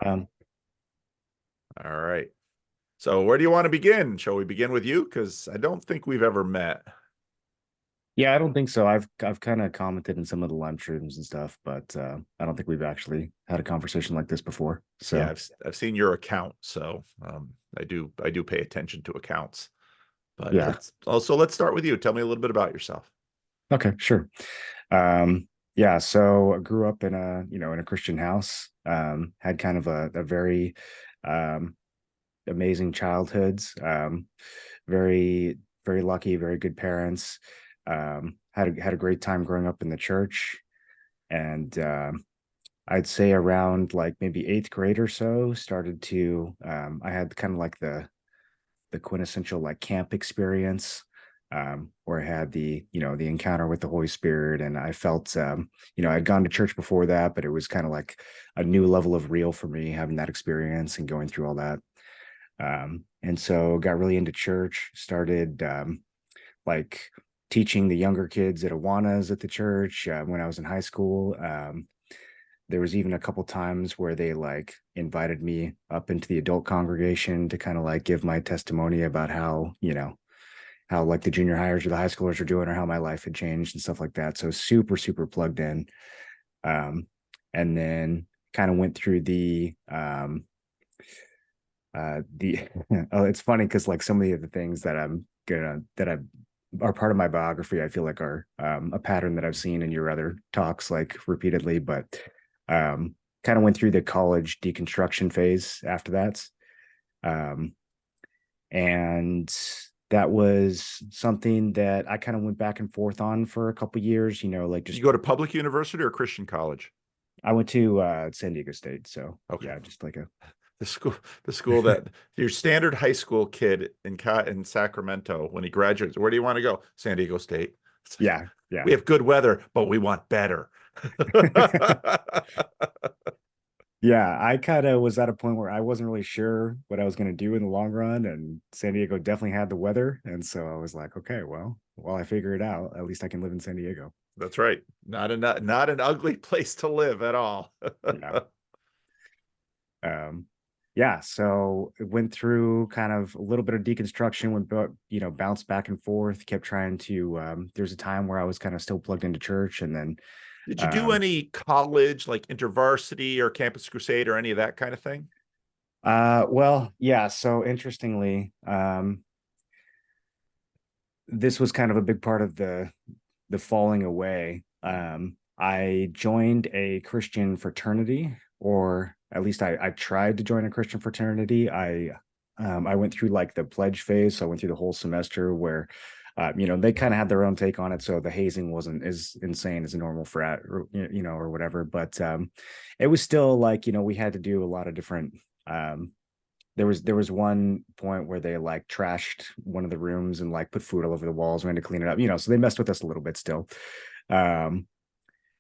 Um, All right. So where do you want to begin? Shall we begin with you? Because I don't think we've ever met. yeah, I don't think so. I've kind of commented in some of the live streams and stuff, but I don't think we've actually had a conversation like this before. Yeah, So I've seen your account, so I do pay attention to accounts. But yeah, let's start with you. Tell me a little bit about yourself. okay, sure. Yeah, so I grew up in a Christian house. Had kind of a very um, amazing childhoods. Very very lucky, very good parents. Had a great time growing up in the church, and I'd say around like maybe eighth grade or so, started to I had kind of like the quintessential like camp experience, where I had the encounter with the Holy Spirit, and I felt I'd gone to church before that, but it was kind of like a new level of real for me having that experience and going through all that. And so got really into church, started like teaching the younger kids at Awanas at the church when I was in high school. There was even a couple times where they like invited me up into the adult congregation to kind of like give my testimony about how like the junior hires or the high schoolers are doing or how my life had changed and stuff like that. So super, super plugged in. And then kind of went through the oh, it's funny because like some of the things that I are part of my biography, I feel like are a pattern that I've seen in your other talks like repeatedly, but kind of went through the college deconstruction phase after that. Um, and that was something that I kind of went back and forth on for a couple years, like Did you just go to public university or Christian college? I went to San Diego State. So Okay. yeah, just like a The school, the school that your standard high school kid in Sacramento when he graduates. Where do you want to go? San Diego State. yeah, yeah. We have good weather, but we want better. Yeah, I kind of was at a point where I wasn't really sure what I was going to do in the long run, and San Diego definitely had the weather, and so I was like, okay, well, while I figure it out, at least I can live in San Diego. That's right. Not an ugly place to live at all. Yeah. Um, yeah, so it went through kind of a little bit of deconstruction, bounced back and forth, kept trying to there's a time where I was kind of still plugged into church, and then Did you do um any college like InterVarsity or Campus Crusade or any of that kind of thing? well, yeah, so interestingly, this was kind of a big part of the falling away. I joined a Christian fraternity, or at least I tried to join a Christian fraternity. I went through like the pledge phase, so I went through the whole semester where they kind of had their own take on it, so the hazing wasn't as insane as a normal frat, or whatever. But it was still like we had to do a lot of different there was one point where they like trashed one of the rooms and like put food all over the walls. We had to clean it up, so they messed with us a little bit still. Um,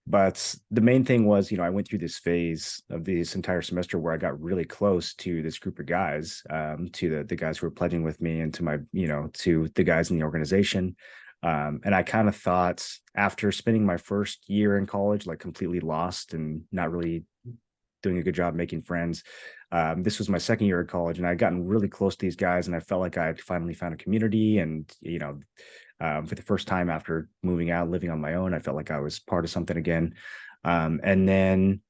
but the main thing was, I went through this phase of this entire semester where I got really close to this group of guys, to the guys who were pledging with me and to to the guys in the organization. And I kind of thought after spending my first year in college, like completely lost and not really doing a good job making friends. This was my second year at college, and I'd gotten really close to these guys, and I felt like I had finally found a community. And for the first time after moving out, living on my own, I felt like I was part of something again. And then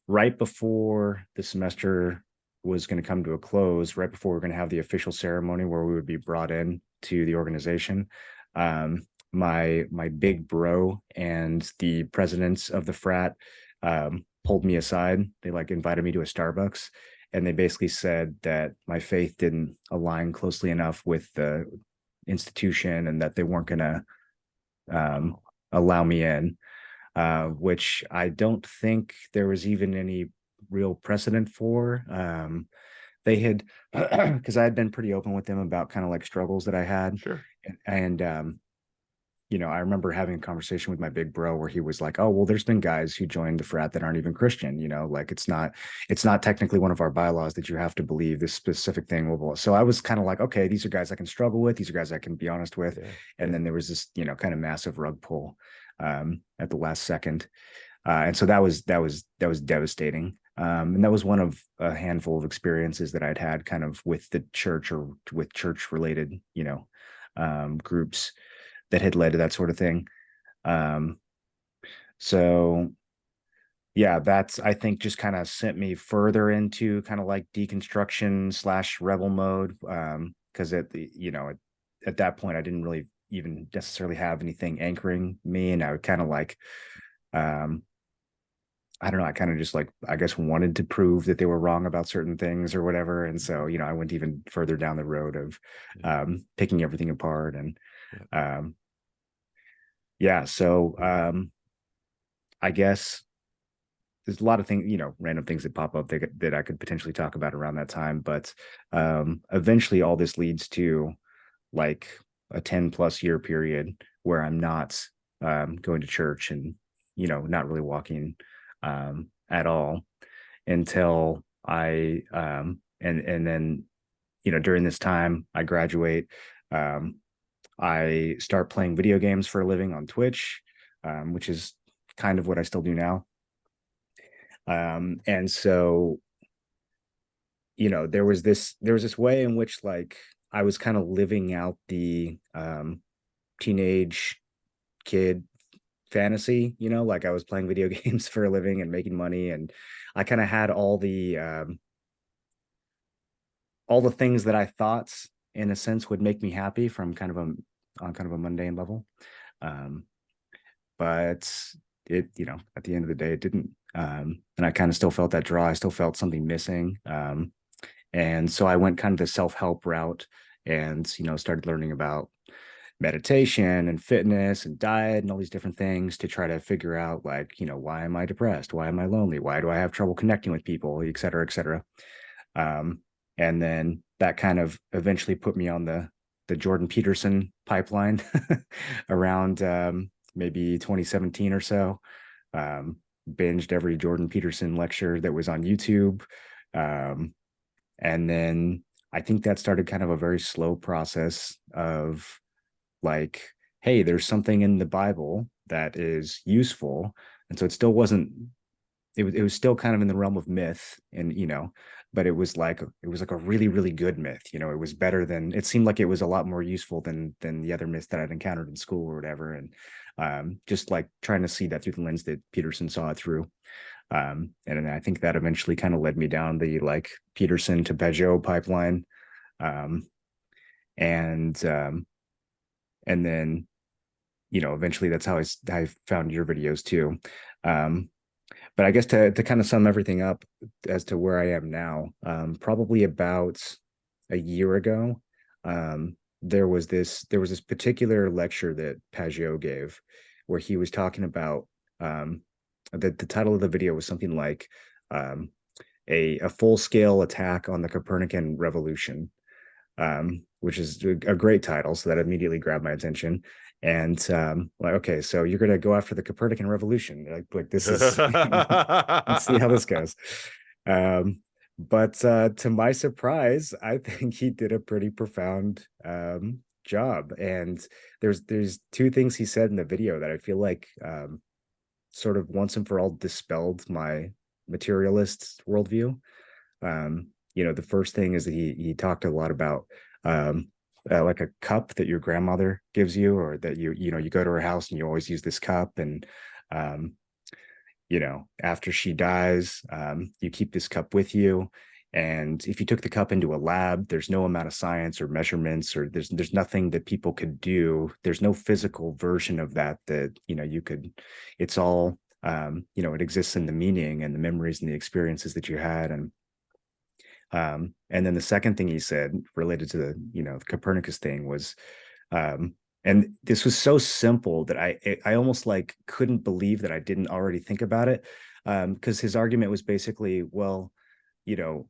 right before the semester was going to come to a close, right before we are going to have the official ceremony where we would be brought in to the organization, my big bro and the presidents of the frat pulled me aside. They like invited me to a Starbucks, and they basically said that my faith didn't align closely enough with the institution and that they weren't going to um, allow me in, which I don't think there was even any real precedent for. They had, because I had been pretty open with them about kind of like struggles that I had. Sure. And I remember having a conversation with my big bro where he was like, "Oh, well, there's been guys who joined the frat that aren't even Christian. Like it's not technically one of our bylaws that you have to believe this specific thing." So I was kind of like, "Okay, these are guys I can struggle with. These are guys I can be honest with." Yeah. And Yeah. then there was this, kind of massive rug pull at the last second, and so that was devastating. And that was one of a handful of experiences that I'd had kind of with the church or with church related, groups that had led to that sort of thing. Um, so yeah, that's, I think, just kind of sent me further into kind of like deconstruction slash rebel mode. Because at the, at that point, I didn't really even necessarily have anything anchoring me. And I would kind of like, um, I don't know, I kind of just like, I guess, wanted to prove that they were wrong about certain things or whatever. And so, I went even further down the road of Yeah. picking everything apart. And Yeah. um, yeah, so I guess there's a lot of things, random things that pop up that I could potentially talk about around that time. But eventually all this leads to like a 10 plus year period where I'm not going to church and, not really walking at all until and then, during this time I graduate. I start playing video games for a living on Twitch, which is kind of what I still do now. And so, there was this way in which like I was kind of living out the teenage kid fantasy, like I was playing video games for a living and making money, and I kind of had all the things that I thought in a sense would make me happy from kind of on kind of a mundane level. Um, but it, at the end of the day, it didn't. And I kind of still felt that draw. I still felt something missing. And so I went kind of the self-help route and, started learning about meditation and fitness and diet and all these different things to try to figure out like, why am I depressed? Why am I lonely? Why do I have trouble connecting with people, et cetera, et cetera. Um, and then that kind of eventually put me on the Jordan Peterson pipeline around maybe 2017 or so. Binged every Jordan Peterson lecture that was on YouTube. And then I think that started kind of a very slow process of like, hey, there's something in the Bible that is useful. And so it still wasn't, it was still kind of in the realm of myth, and but it was like a really really good myth. It was better than, it seemed like it was a lot more useful than the other myths that I'd encountered in school or whatever. And just like trying to see that through the lens that Peterson saw it through. And I think that eventually kind of led me down the like Peterson to Peugeot pipeline. um, and and then eventually that's how I found your videos too. um, but I guess to kind of sum everything up as to where I am now, probably about a year ago, there was this particular lecture that Pagio gave, where he was talking about the title of the video was something like um, a full scale attack on the Copernican revolution, which is a great title. So that immediately grabbed my attention. And like, okay, so you're gonna go after the Copernican revolution. Like this is let's see how this goes. Um, but to my surprise, I think he did a pretty profound job. And there's two things he said in the video that I feel like sort of once and for all dispelled my materialist worldview. The first thing is that he talked a lot about um, like a cup that your grandmother gives you, or that you go to her house and you always use this cup, and um, after she dies, you keep this cup with you. And if you took the cup into a lab, there's no amount of science or measurements, or there's nothing that people could do. There's no physical version of that you could. It's all it exists in the meaning and the memories and the experiences that you had. And then the second thing he said related to the Copernicus thing was, and this was so simple that I almost like couldn't believe that I didn't already think about it. Because his argument was basically, well, you know,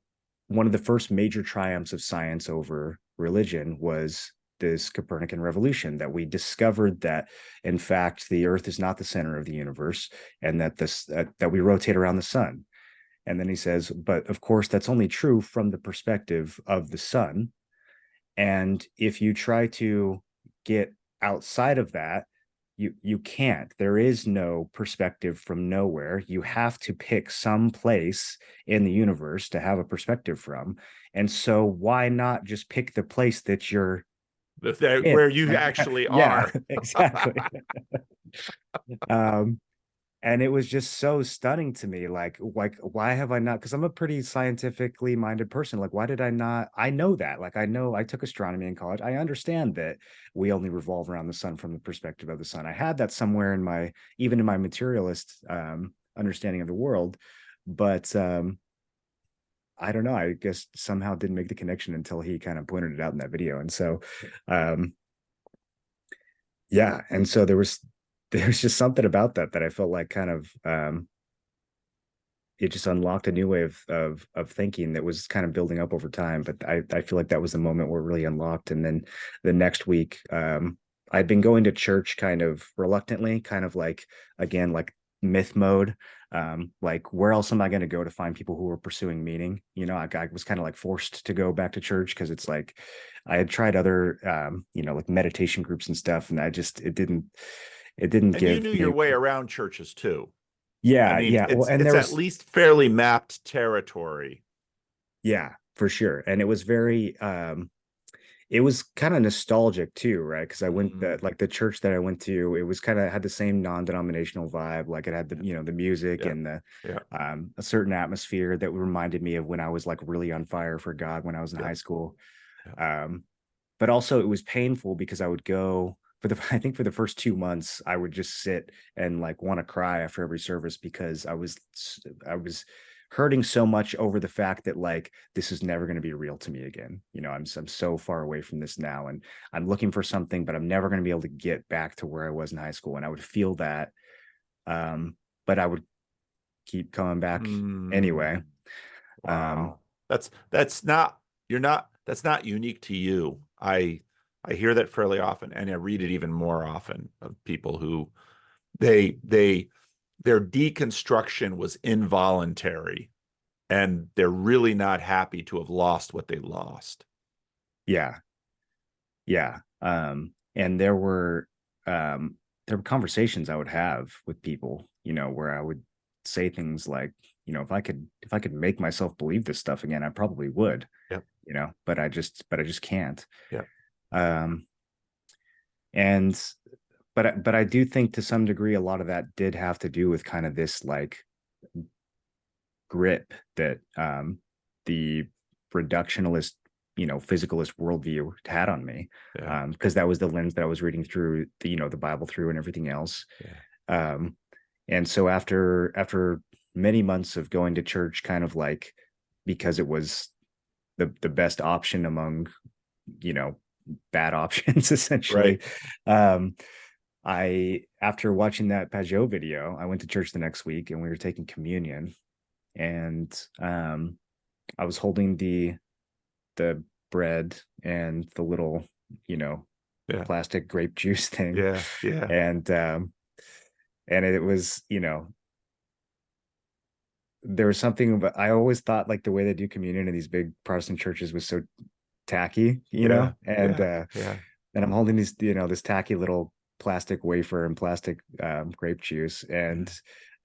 one of the first major triumphs of science over religion was this Copernican revolution, that we discovered that in fact the Earth is not the center of the universe, and that we rotate around the sun. And then he says, but of course, that's only true from the perspective of the sun. And if you try to get outside of that, you can't. There is no perspective from nowhere. You have to pick some place in the universe to have a perspective from. And so why not just pick the place that you're in? Where you Like, actually yeah, are. exactly. um and it was just so stunning to me, like why have I not, because I'm a pretty scientifically minded person, like why did I not, I know that, like I know I took astronomy in college, I understand that we only revolve around the sun from the perspective of the sun. I had that somewhere in my, even in my materialist understanding of the world, but I don't know, I guess somehow didn't make the connection until he kind of pointed it out in that video. And so um yeah, and so there's just something about that that I felt like kind of it just unlocked a new way of thinking that was kind of building up over time. But I feel like that was the moment where it really unlocked. And then the next week, I'd been going to church kind of reluctantly, kind of like, again, like myth mode. Like where else am I going to go to find people who are pursuing meaning? You know, I was kind of like forced to go back to church because it's like I had tried other you know, like meditation groups and stuff, and I just it didn't And you give knew your me. way around churches too. I Yeah, mean, yeah. Well, and it's there at was, least fairly mapped territory. yeah, for sure. And it was very it was kind of nostalgic too, right? Because I went Mm, that, like the church that I went to, it was kind of had the same non-denominational vibe. Like it had the, yeah, you know, the music yeah, and the yeah, a certain atmosphere that reminded me of when I was like really on fire for God when I was in yeah, high school. yeah. Um, but also it was painful because I would go for the I think for the first 2 months I would just sit and like want to cry after every service because I was hurting so much over the fact that like this is never going to be real to me again. You know, I'm so far away from this now, and I'm looking for something, but I'm never going to be able to get back to where I was in high school. And I would feel that, but I would keep coming back anyway. Mm, Um, wow. That's not you're not that's not unique to you. I hear that fairly often, and I read it even more often of people who they their deconstruction was involuntary, and they're really not happy to have lost what they lost. yeah, yeah. And there were conversations I would have with people, you know, where I would say things like, you know, if I could make myself believe this stuff again, I probably would, Yep. you know, but I just can't. Yep. Um, and but I do think to some degree a lot of that did have to do with kind of this like grip that the reductionalist, you know, physicalist worldview had on me, Yeah. because that was the lens that I was reading through the, you know, the Bible through and everything else. Yeah. um and so after many months of going to church kind of like because it was the best option among, you know, bad options essentially. Right. um I, after watching that Pajot video, I went to church the next week and we were taking communion, and I was holding the bread and the little, you know, Yeah. plastic grape juice thing, Yeah. Yeah. and it was, you know, there was something about, I always thought like the way they do communion in these big Protestant churches was so tacky, you know, Yeah. Yeah. Yeah. and I'm holding these, you know, this tacky little plastic wafer and plastic grape juice. And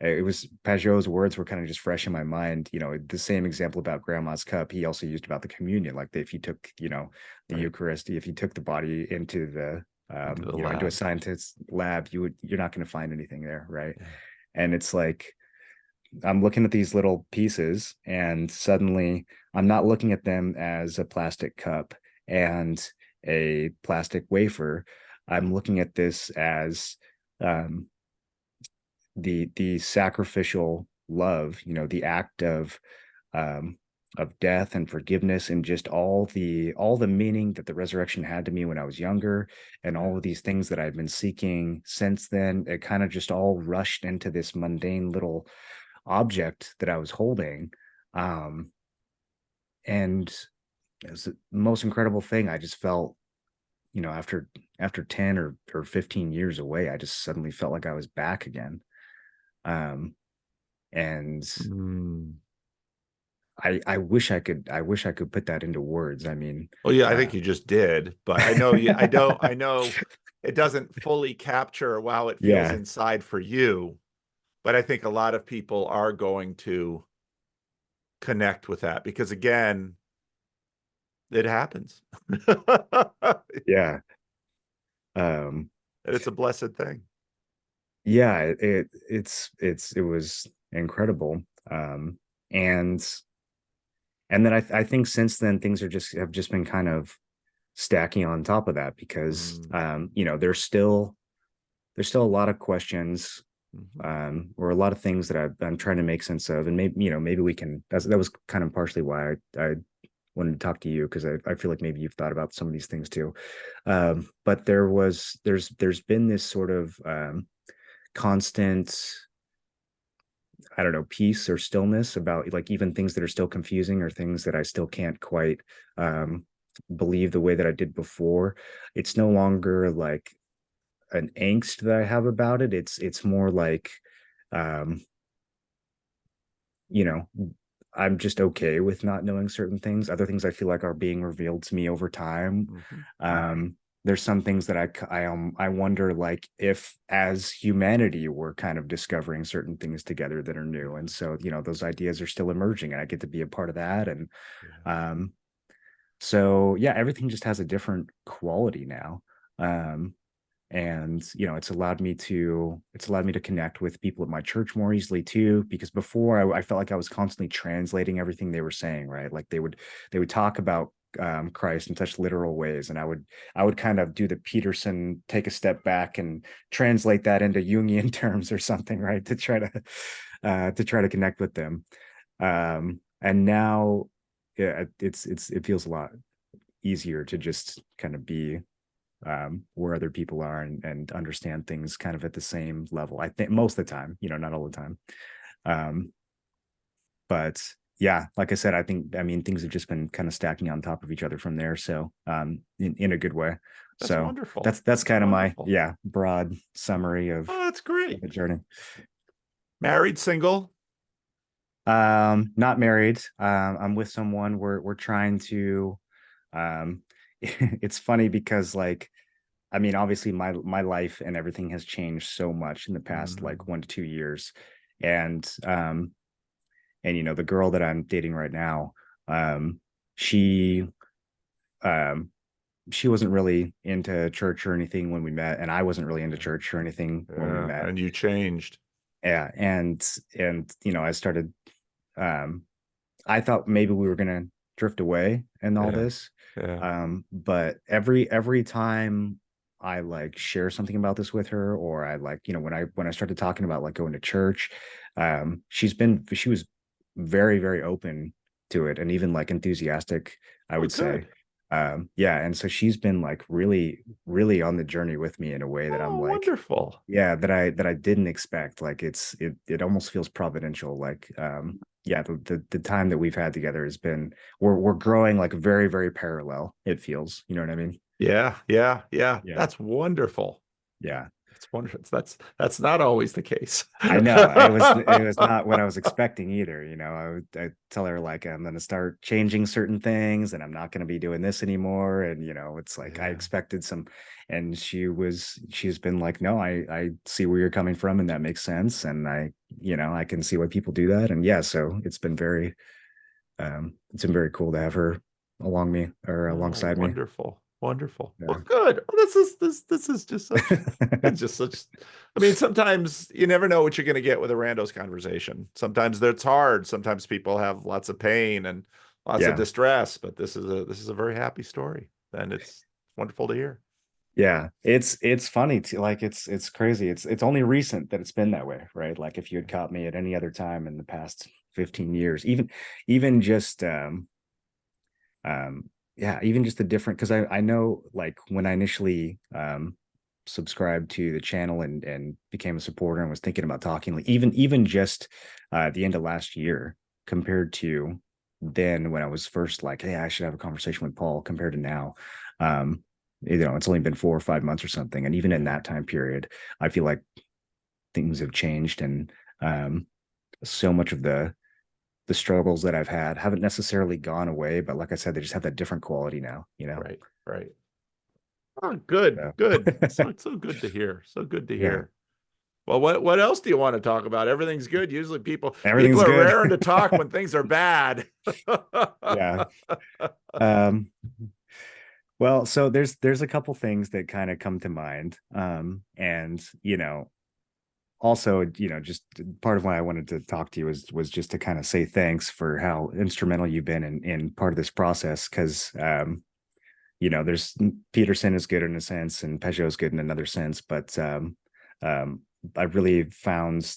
Yeah. it was Pajot's words were kind of just fresh in my mind. You know, the same example about grandma's cup, he also used about the communion. Like if you took, you know, the Right. Eucharist, if you took the body into the, Into the you know, into a lab. scientist's lab, you're not going to find anything there. Right. Yeah. And it's like, I'm looking at these little pieces and suddenly I'm not looking at them as a plastic cup and a plastic wafer. I'm looking at this as um, the sacrificial love, you know, the act um, of death and forgiveness, and just all the meaning that the resurrection had to me when I was younger, and all of these things that I've been seeking since then. It kind of just all rushed into this mundane little object that I was holding. Um, and it was the most incredible thing. I just felt, you know, after 10 or 15 years away, I just suddenly felt like I was back again. Um, and Mm. I wish I could put that into words. I mean, Well, yeah, I uh, think you just did, but I know it doesn't fully capture how it feels Yeah. inside for you. But I think a lot of people are going to connect with that because, again, it happens. Yeah. Um, It's a blessed thing. yeah, it was incredible. Um, and then I think since then things have just been kind of stacking on top of that because Mm, there's still a lot of questions, mhm. or a lot of things that I'm trying to make sense of, and maybe maybe we can. That was kind of partially why I wanted to talk to you, because I feel like maybe you've thought about some of these things too. But there's been this sort of constant, I don't know, peace or stillness about like even things that are still confusing or things that I still can't quite um, believe the way that I did before. It's no longer like an angst that I have about it. It's more like, um, you know, I'm just okay with not knowing certain things. Other things I feel like are being revealed to me over time. Mhm. There's some things that I wonder, like, if as humanity we're kind of discovering certain things together that are new, and so those ideas are still emerging, and I get to be a part of that. And Yeah. um, so yeah, everything just has a different quality now. Um, and it's allowed me to connect with people at my church more easily too, because before I felt like I was constantly translating everything they were saying, right? Like they would talk about Christ in such literal ways, and I would kind of do the Peterson, take a step back and translate that into Jungian terms or something, right, to try to connect with them. And now, yeah, it feels a lot easier to just kind of be where other people are, and understand things kind of at the same level. I think most of the time, not all the time. Um, but yeah, like I said, I mean, things have just been kind of stacking on top of each other from there. So, in a good way. That's So wonderful. that's That's kind of my, wonderful. yeah, broad summary Oh, that's of great. the journey. Married, single? Not married. I'm with someone. We're trying to, um, it's funny because, like, I mean, obviously my life and everything has changed so much in the past like Mm, 1 to 2 years. And the girl that I'm dating right now, um, she um she wasn't really into church or anything when we met, and I wasn't really into yeah. church or anything when we Yeah. met. And you changed. Yeah, and I started, um I thought maybe we were gonna drift away and all Yeah. this. Yeah. But every time I like share something about this with her, or I like, when I started talking about like going to church, she was very, very open to it, and even like enthusiastic, I Oh, would say. good. Yeah, and so she's been like really, really on the journey with me in a way that I'm Oh, like, wonderful. yeah, that I didn't expect. Like it almost feels providential. Like, yeah, the time that we've had together has been, we're growing like very, very parallel, it feels. You know what I mean? Yeah. Yeah. Yeah. Yeah. That's wonderful. Yeah. That's wonderful. That's not always the case. I know it was not what I was expecting either. I tell her like I'm going to start changing certain things, and I'm not going to be doing this anymore. And it's like I Yeah. expected some, and she's been like, no, I see where you're coming from, and that makes sense. And I can see why people do that. And yeah, so it's been very cool to have her Oh, alongside me. wonderful. Wonderful. Well, Yeah. good. Well, this is just such it's just such I mean, sometimes you never know what you're going to get with a randos conversation. Sometimes it's hard. Sometimes people have lots of pain and lots of Yeah. distress, but this is a very happy story, and it's wonderful to hear. Yeah, it's funny too. Like it's crazy. It's only recent that it's been that way, right? Like if you had caught me at any other time in the past 15 years, even just yeah, even just the different, because I know like when I initially subscribed to the channel and became a supporter and was thinking about talking, like even just the end of last year compared to then when I was first like, hey, I should have a conversation with Paul, compared to now. Um, it's only been 4 or 5 months or something. And even in Yeah. that time period, I feel like things have changed, and so much of the struggles that I've had haven't necessarily gone away, but like I said, they just have that different quality now. Right. Right. Oh, good, So, good. So good to hear. So good to yeah, hear. Well, what else do you want to talk about? Everything's good. Usually people everything's are good. raring to talk when things are bad. Yeah. Um, well, so there's a couple things that kind of come to mind. And also, just part of why I wanted to talk to you was just to kind of say thanks for how instrumental you've been in part of this process. Because there's Peterson is good in a sense, and Peugeot is good in another sense, but um, I really found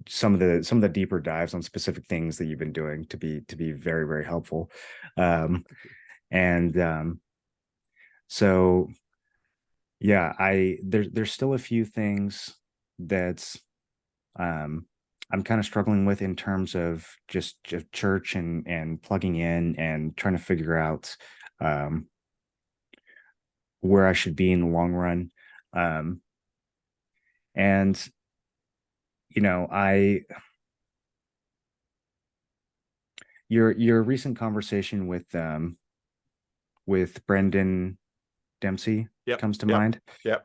some of the deeper dives on specific things that you've been doing to be very, very helpful. And so yeah, there's still a few things that um I'm kind of struggling with in terms of just church and plugging in and trying to figure out um where I should be in the long run. Um and I your recent conversation with Brendan Dempsey Yep, comes to yep, mind. yep,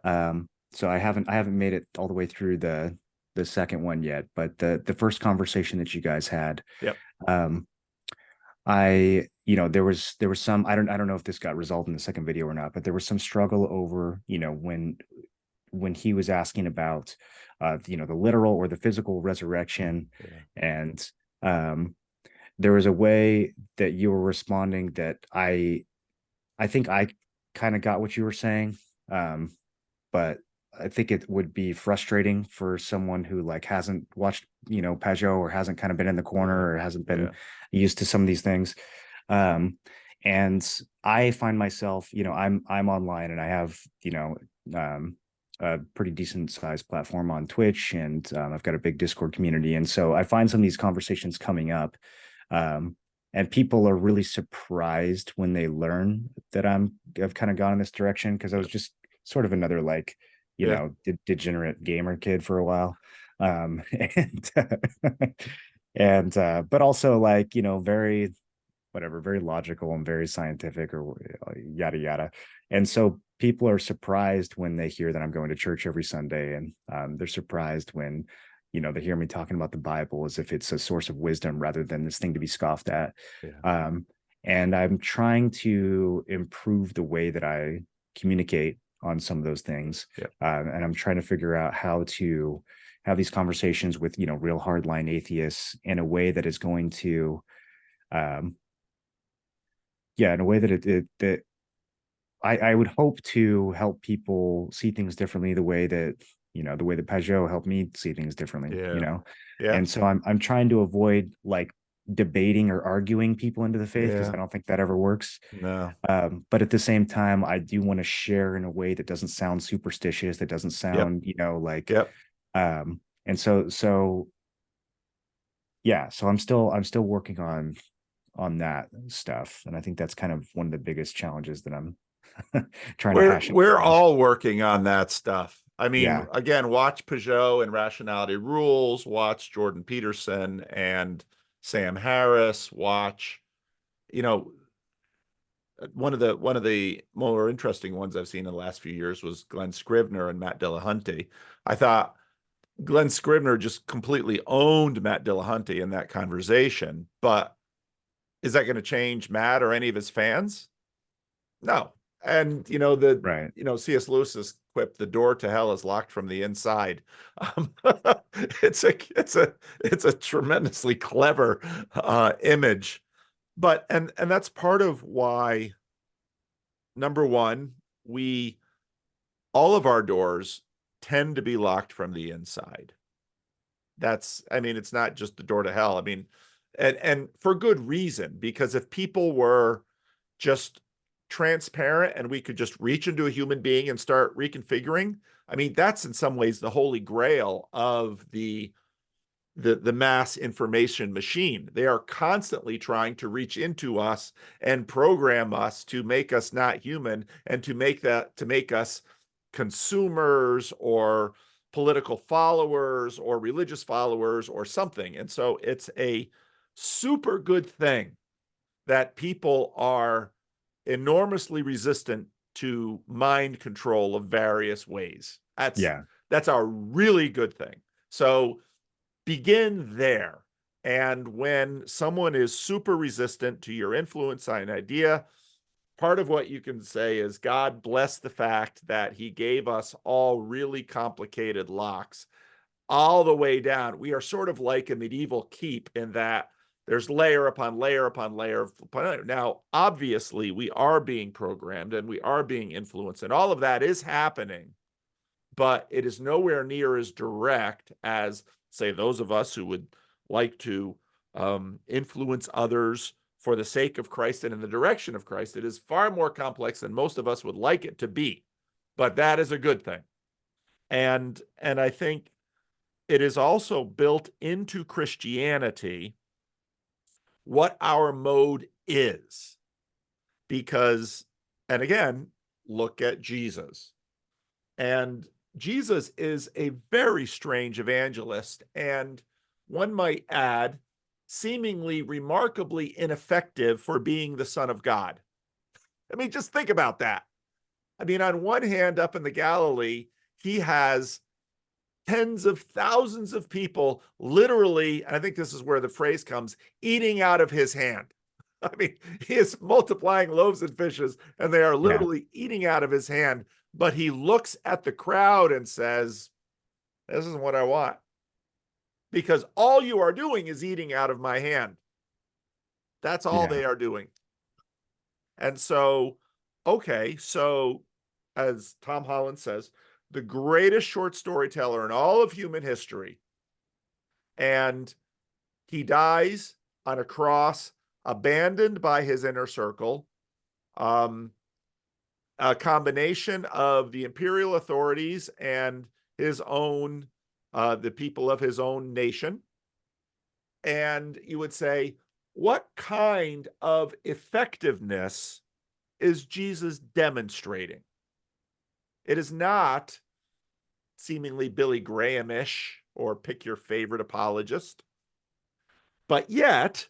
So I haven't made it all the way through the second one yet, but the first conversation that you guys had, yep. um, there was some, I don't know if this got resolved in the second video or not, but there was some struggle over, when he was asking about the literal or the physical resurrection. Yeah, And um there was a way that you were responding that I think I kind of got what you were saying. But I think it would be frustrating for someone who like hasn't watched, Pajot, or hasn't kind of been in the yeah, corner, or hasn't been yeah, used to some of these things. Um, and I find myself, I'm online, and I have, um, a pretty decent sized platform on Twitch, and I've got a big Discord community. And so I find some of these conversations coming up. Um, and people are really surprised when they learn that I've kind of gone in this direction, because I was just sort of another like yeah. degenerate gamer kid for a while. And but also like very whatever, very logical and very scientific, or yada yada. And so people are surprised when they hear that I'm going to church every Sunday, and they're surprised when they hear me talking about the Bible as if it's a source of wisdom rather than this thing to be scoffed at. Yeah. um, and I'm trying to improve the way that I communicate on some of those things. Yep. And I'm trying to figure out how to have these conversations with real hardline atheists in a way that is going to um, yeah, in a way that that I would hope to help people see things differently, the way that Pajot helped me see things differently. Yeah. Yeah. And so I'm trying to avoid like debating or arguing people into the faith, because Yeah. I don't think that ever works. No. But at the same time, I do want to share in a way that doesn't sound superstitious, that doesn't Yep. sound, like Yep. and so yeah, so I'm still working on that stuff. And I think that's kind of one of the biggest challenges that I'm trying to hash out We're right now. all working on that stuff. I mean, Yeah. again, watch Peugeot and Rationality Rules, watch Jordan Peterson and Sam Harris, watch, you know, one of the more interesting ones I've seen in the last few years was Glenn Scrivener and Matt Dillahunty. I thought Glenn Scrivener just completely owned Matt Dillahunty in that conversation, but is that going to change Matt or any of his fans? No. And Right. C.S. Lewis's quip, "The door to hell is locked from the inside." Um, it's a tremendously clever image, but and that's part of why, number one, we all of our doors tend to be locked from the inside. I mean, it's not just the door to hell. I mean, and for good reason, because if people were just transparent and we could just reach into a human being and start reconfiguring, I mean, that's in some ways the holy grail of the mass information machine. They are constantly trying to reach into us and program us to make us not human, and to make us consumers or political followers or religious followers or something. And so it's a super good thing that people are enormously resistant to mind control of various ways. Yeah. That's a really good thing. So begin there. And when someone is super resistant to your influence on an idea, part of what you can say is, God bless the fact that he gave us all really complicated locks all the way down. We are sort of like a medieval keep in that there's layer upon layer upon layer. Now, obviously, we are being programmed and we are being influenced, and all of that is happening, but it is nowhere near as direct as, say, those of us who would like to influence others for the sake of Christ and in the direction of Christ. It is far more complex than most of us would like it to be, but that is a good thing. And I think it is also built into Christianity what our mode is. Because, and again, look at Jesus. And Jesus is a very strange evangelist, and one might add, seemingly remarkably ineffective for being the Son of God. I mean, just think about that. I mean, on one hand, up in the Galilee, he has tens of thousands of people literally, and I think this is where the phrase comes, eating out of his hand. I mean, he is multiplying loaves and fishes, and they are Yeah. literally eating out of his hand. But he looks at the crowd and says, this isn't what I want. Because all you are doing is eating out of my hand. That's all Yeah. they are doing. And so, okay, so as Tom Holland says, the greatest short storyteller in all of human history. And he dies on a cross, abandoned by his inner circle. A combination of the imperial authorities and his own, the people of his own nation. And you would say, what kind of effectiveness is Jesus demonstrating? It is not seemingly Billy Graham-ish or pick your favorite apologist. But yet,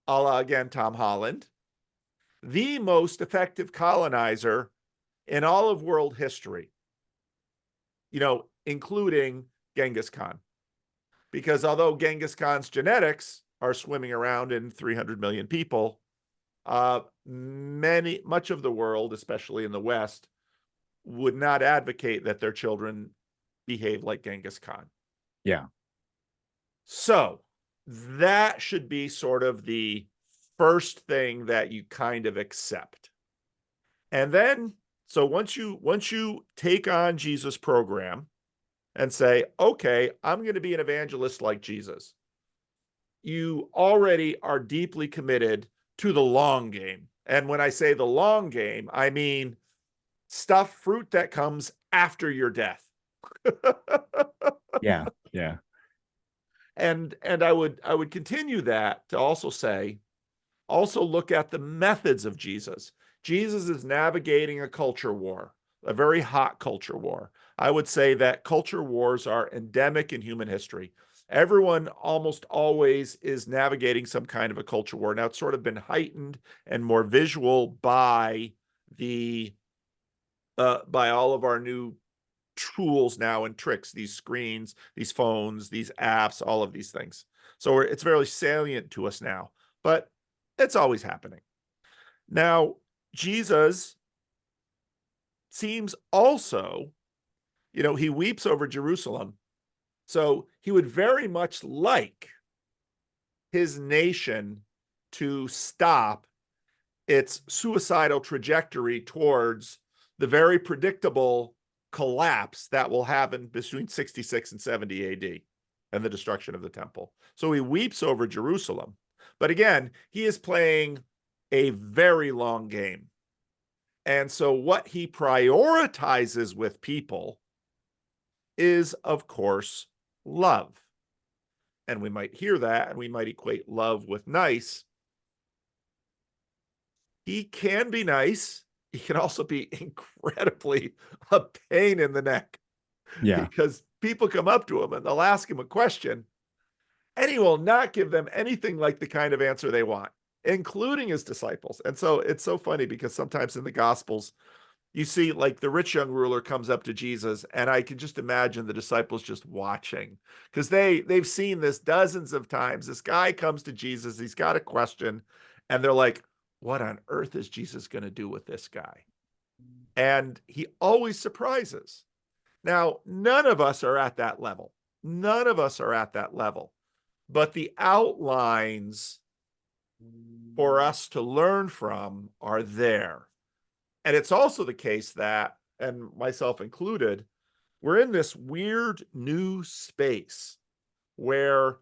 a la again, Tom Holland, the most effective colonizer in all of world history, including Genghis Khan. Because although Genghis Khan's genetics are swimming around in 300 million people, much of the world, especially in the West, would not advocate that their children behave like Genghis Khan. Yeah. So that should be sort of the first thing that you kind of accept. And then, so once you take on Jesus' program and say, okay, I'm going to be an evangelist like Jesus, you already are deeply committed to the long game. And when I say the long game, I mean fruit that comes after your death. Yeah. Yeah. And I would continue that to also say, also look at the methods of Jesus. Jesus is navigating a culture war, a very hot culture war. I would say that culture wars are endemic in human history. Everyone almost always is navigating some kind of a culture war. Now, it's sort of been heightened and more visual by by all of our new tools now and tricks, these screens, these phones, these apps, all of these things. So it's very salient to us now, but it's always happening. Now, Jesus seems also, he weeps over Jerusalem. So he would very much like his nation to stop its suicidal trajectory towards the very predictable collapse that will happen between 66 and 70 AD and the destruction of the temple. So he weeps over Jerusalem. But again, he is playing a very long game. And so what he prioritizes with people is, of course, love. And we might hear that and we might equate love with nice. He can be nice. He can also be incredibly a pain in the neck. Yeah. Because people come up to him and they'll ask him a question and he will not give them anything like the kind of answer they want. including his disciples. And so it's so funny because sometimes in the Gospels, you see like the rich young ruler comes up to Jesus, and I can just imagine the disciples just watching because they've seen this dozens of times. This guy comes to Jesus, he's got a question, and they're like, what on earth is Jesus going to do with this guy? And he always surprises. Now, none of us are at that level. None of us are at that level. But the outlines for us to learn from are there. And it's also the case that, and myself included, we're in this weird new space where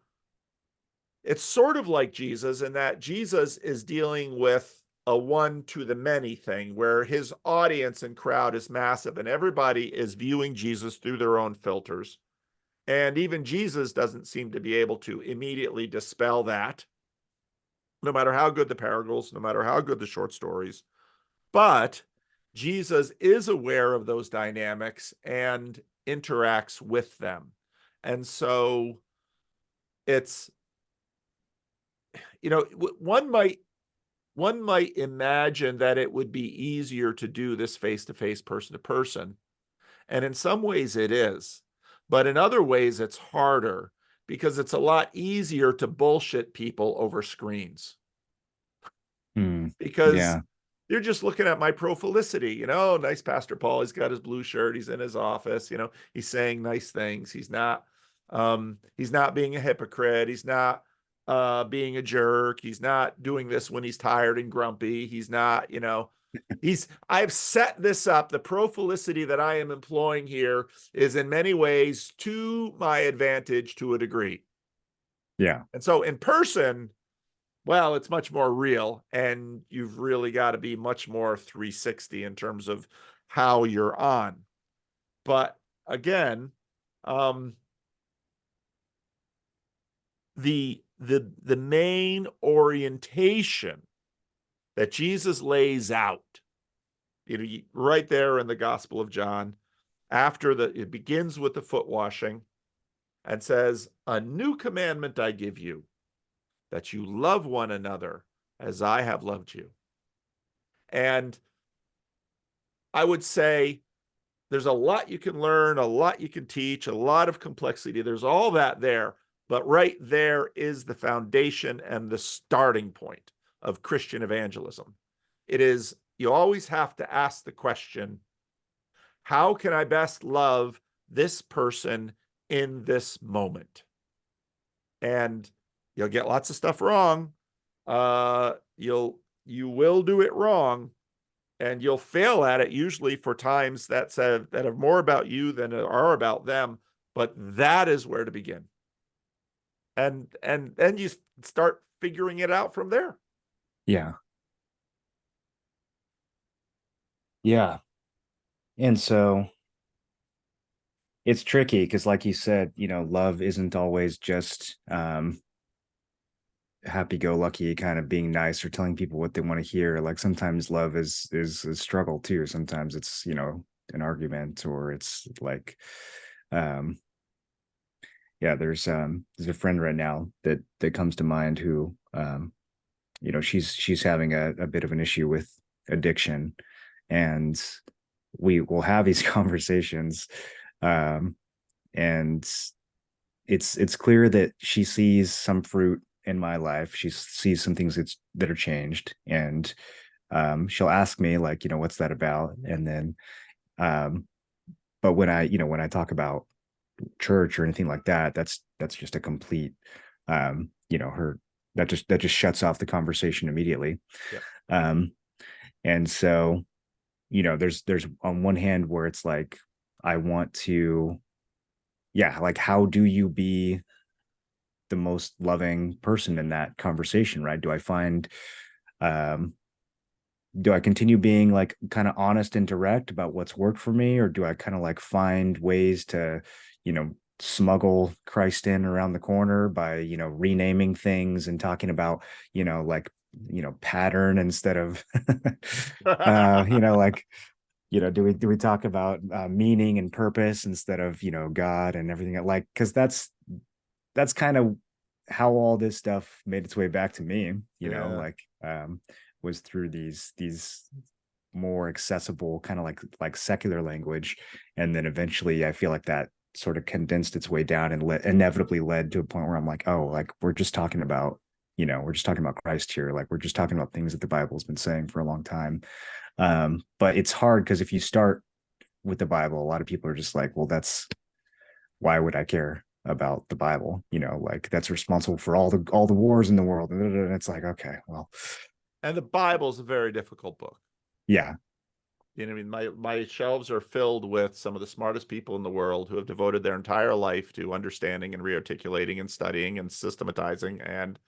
it's sort of like Jesus in that Jesus is dealing with a one to the many thing where his audience and crowd is massive and everybody is viewing Jesus through their own filters. And even Jesus doesn't seem to be able to immediately dispel that, no matter how good the parables, no matter how good the short stories. But Jesus is aware of those dynamics and interacts with them. And so it's, one might imagine that it would be easier to do this face-to-face, person-to-person. And in some ways it is. But in other ways it's harder because it's a lot easier to bullshit people over screens. Because Yeah. they're just looking at my profilicity, nice Pastor Paul, he's got his blue shirt, he's in his office, he's saying nice things, he's not being a hypocrite, he's not being a jerk, he's not doing this when he's tired and grumpy, he's not, I've set this up. The profilicity that I am employing here is in many ways to my advantage to a degree. Yeah. And so in person, well, it's much more real, and you've really got to be much more 360 in terms of how you're on. But again, the main orientation that Jesus lays out, right there in the Gospel of John, it begins with the foot washing and says, "A new commandment I give you, that you love one another as I have loved you." And I would say there's a lot you can learn, a lot you can teach, a lot of complexity. There's all that there. But right there is the foundation and the starting point of Christian evangelism. It is, you always have to ask the question, how can I best love this person in this moment? And you'll get lots of stuff wrong. You will do it wrong, and you'll fail at it usually for times that are more about you than are about them. But that is where to begin, and then you start figuring it out from there. Yeah. Yeah. And so it's tricky because, like you said, love isn't always just happy-go-lucky kind of being nice or telling people what they want to hear. Like sometimes love is a struggle too. Sometimes it's an argument, or it's like yeah, there's a friend right now that comes to mind who she's having a bit of an issue with addiction, and we will have these conversations, and it's clear that she sees some fruit in my life. She sees some things that are changed, and she'll ask me like, what's that about? And then but when I talk about church or anything like that, that's just a complete her that just shuts off the conversation immediately. Yep. And so there's on one hand where it's like, I want to, yeah, like, how do you be the most loving person in that conversation, right? Um do I continue being like kind of honest and direct about what's worked for me, or do I kind of like find ways to smuggle Christ in around the corner by renaming things and talking about like pattern instead of like do we talk about meaning and purpose instead of God and everything, like, because that's kind of how all this stuff made its way back to me, Yeah. like was through these more accessible kind of like secular language, and then eventually I feel like that sort of condensed its way down and inevitably led to a point where I'm like, oh, like we're just talking about, we're just talking about Christ here, like we're just talking about things that the Bible's been saying for a long time. But it's hard because if you start with the Bible, a lot of people are just like, well, that's why would I care about the Bible? Like that's responsible for all the wars in the world. And it's like, okay, well, And the Bible's a very difficult book. yeah, You know what I mean? My shelves are filled with some of the smartest people in the world who have devoted their entire life to understanding and rearticulating and studying and systematizing. And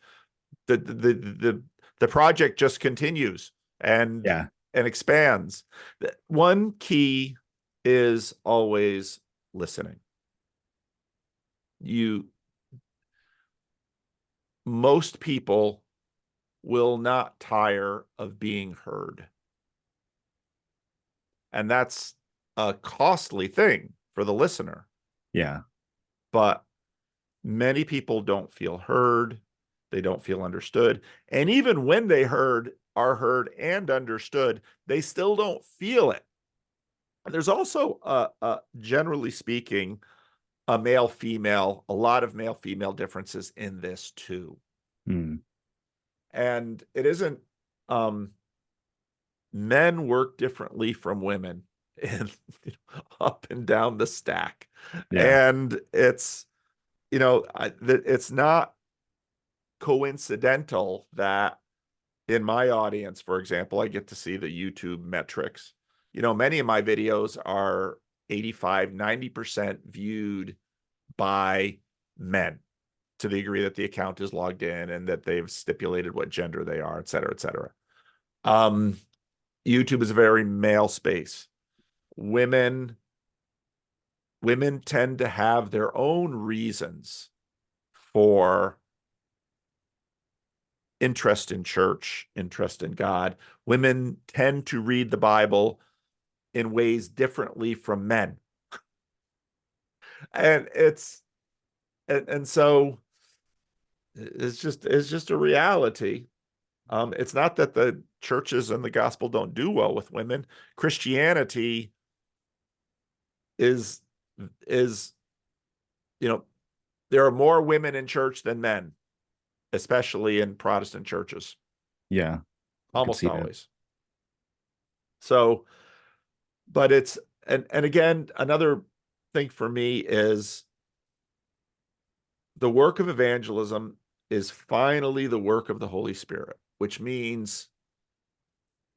the project just continues and yeah, expands. One key is always listening. Most people will not tire of being heard. And that's a costly thing for the listener. yeah, But many people don't feel heard. They don't feel understood. And even when they are heard and understood, they still don't feel it. There's also, generally speaking, a lot of male female differences in this too. mm, And it isn't, men work differently from women and up and down the stack. yeah, And it's, it's not coincidental that in my audience, for example, I get to see the YouTube metrics. Many of my videos are 85, 90% viewed by men, to the degree that the account is logged in and that they've stipulated what gender they are, et cetera, et cetera. YouTube is a very male space. Women tend to have their own reasons for interest in church, interest in God. Women tend to read the Bible in ways differently from men. And so it's just a reality. It's not that the churches and the gospel don't do well with women. Christianity is there are more women in church than men, especially in Protestant churches, yeah. I could almost see that. always. So, but and again, another thing for me is the work of evangelism is finally the work of the Holy Spirit, which means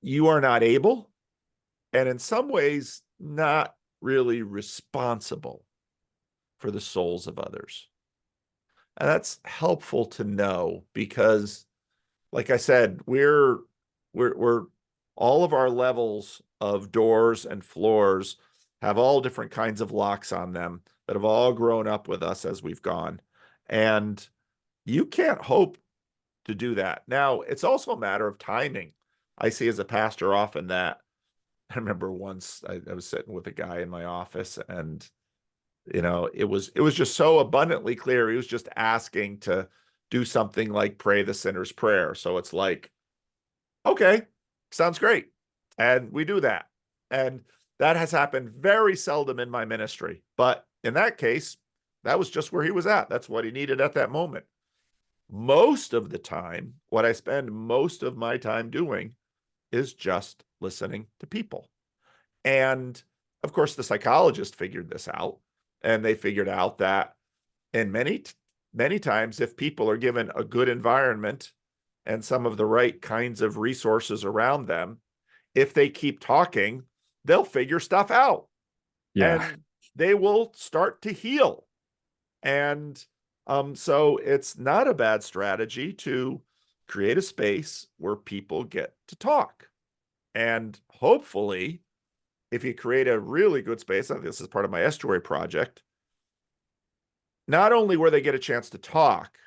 you are not able, and in some ways, not really responsible for the souls of others. And that's helpful to know because, like I said, we're all of our levels of doors and floors have all different kinds of locks on them that have all grown up with us as we've gone. And you can't hope to do that. Now, it's also a matter of timing. I see as a pastor often that I remember once I was sitting with a guy in my office and it was just so abundantly clear. He was just asking to do something like pray the sinner's prayer. So it's like, okay, sounds great. And we do that. And that has happened very seldom in my ministry. But in that case, that was just where he was at. That's what he needed at that moment. Most of the time, what I spend most of my time doing is just listening to people. And of course, the psychologist figured this out. And they figured out that in many times, if people are given a good environment and some of the right kinds of resources around them, if they keep talking, they'll figure stuff out Yeah, and they will start to heal. And so it's not a bad strategy to create a space where people get to talk. And hopefully, if you create a really good space, I think this is part of my estuary project, not only where they get a chance to talk,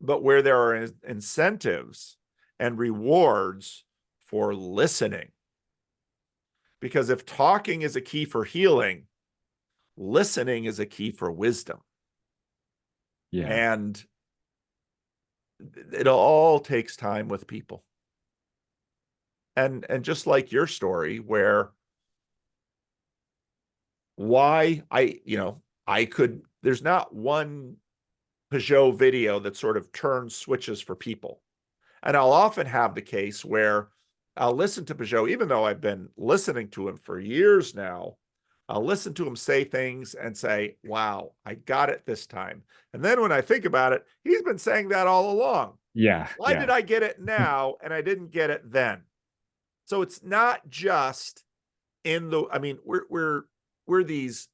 but where there are incentives and rewards for listening. Because if talking is a key for healing, listening is a key for wisdom. yeah, And it all takes time with people. And just like your story, where why I could, there's not one Peugeot video that sort of turns switches for people. And I'll often have the case where I'll listen to Peugeot, even though I've been listening to him for years now. I'll listen to him say things and say, wow, I got it this time. And then when I think about it, he's been saying that all along. Yeah, Why yeah. did I get it now and I didn't get it then? So it's not just in the, I mean, we're these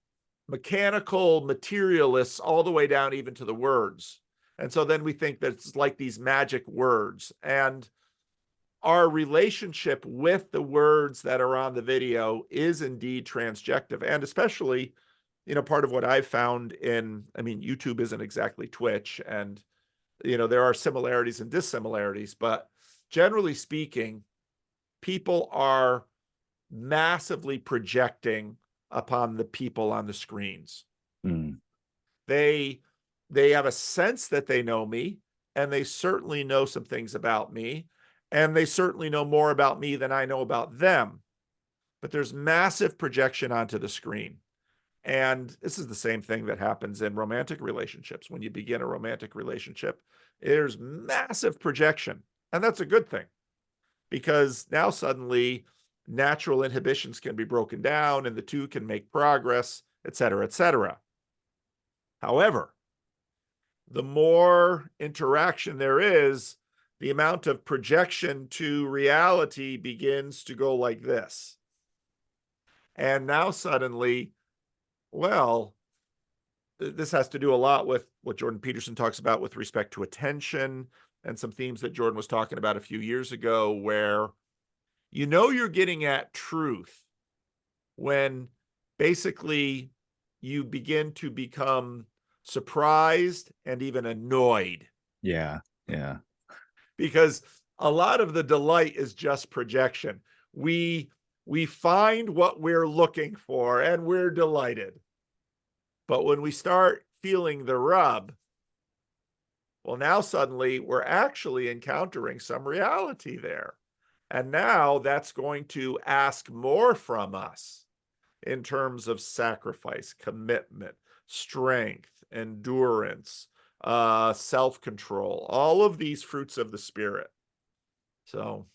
mechanical materialists all the way down even to the words. And so then we think that it's like these magic words. And our relationship with the words that are on the video is indeed transjective. And especially, part of what I've found in, I mean, YouTube isn't exactly Twitch, and, there are similarities and dissimilarities, but generally speaking, people are massively projecting upon the people on the screens. Mm. They they have a sense that they know me, and they certainly know some things about me, and they certainly know more about me than I know about them. But there's massive projection onto the screen. And this is the same thing that happens in romantic relationships. When you begin a romantic relationship, there's massive projection. And that's a good thing, because now suddenly natural inhibitions can be broken down and the two can make progress, et cetera, et cetera. However, the more interaction there is, the amount of projection to reality begins to go like this. And now suddenly, well, this has to do a lot with what Jordan Peterson talks about with respect to attention, and some themes that Jordan was talking about a few years ago, where you're getting at truth when basically you begin to become surprised and even annoyed, Yeah, yeah. because a lot of the delight is just projection. We find what we're looking for and we're delighted. But when we start feeling the rub, well, now suddenly we're actually encountering some reality there. And now that's going to ask more from us in terms of sacrifice, commitment, strength, endurance, self-control, all of these fruits of the Spirit. So,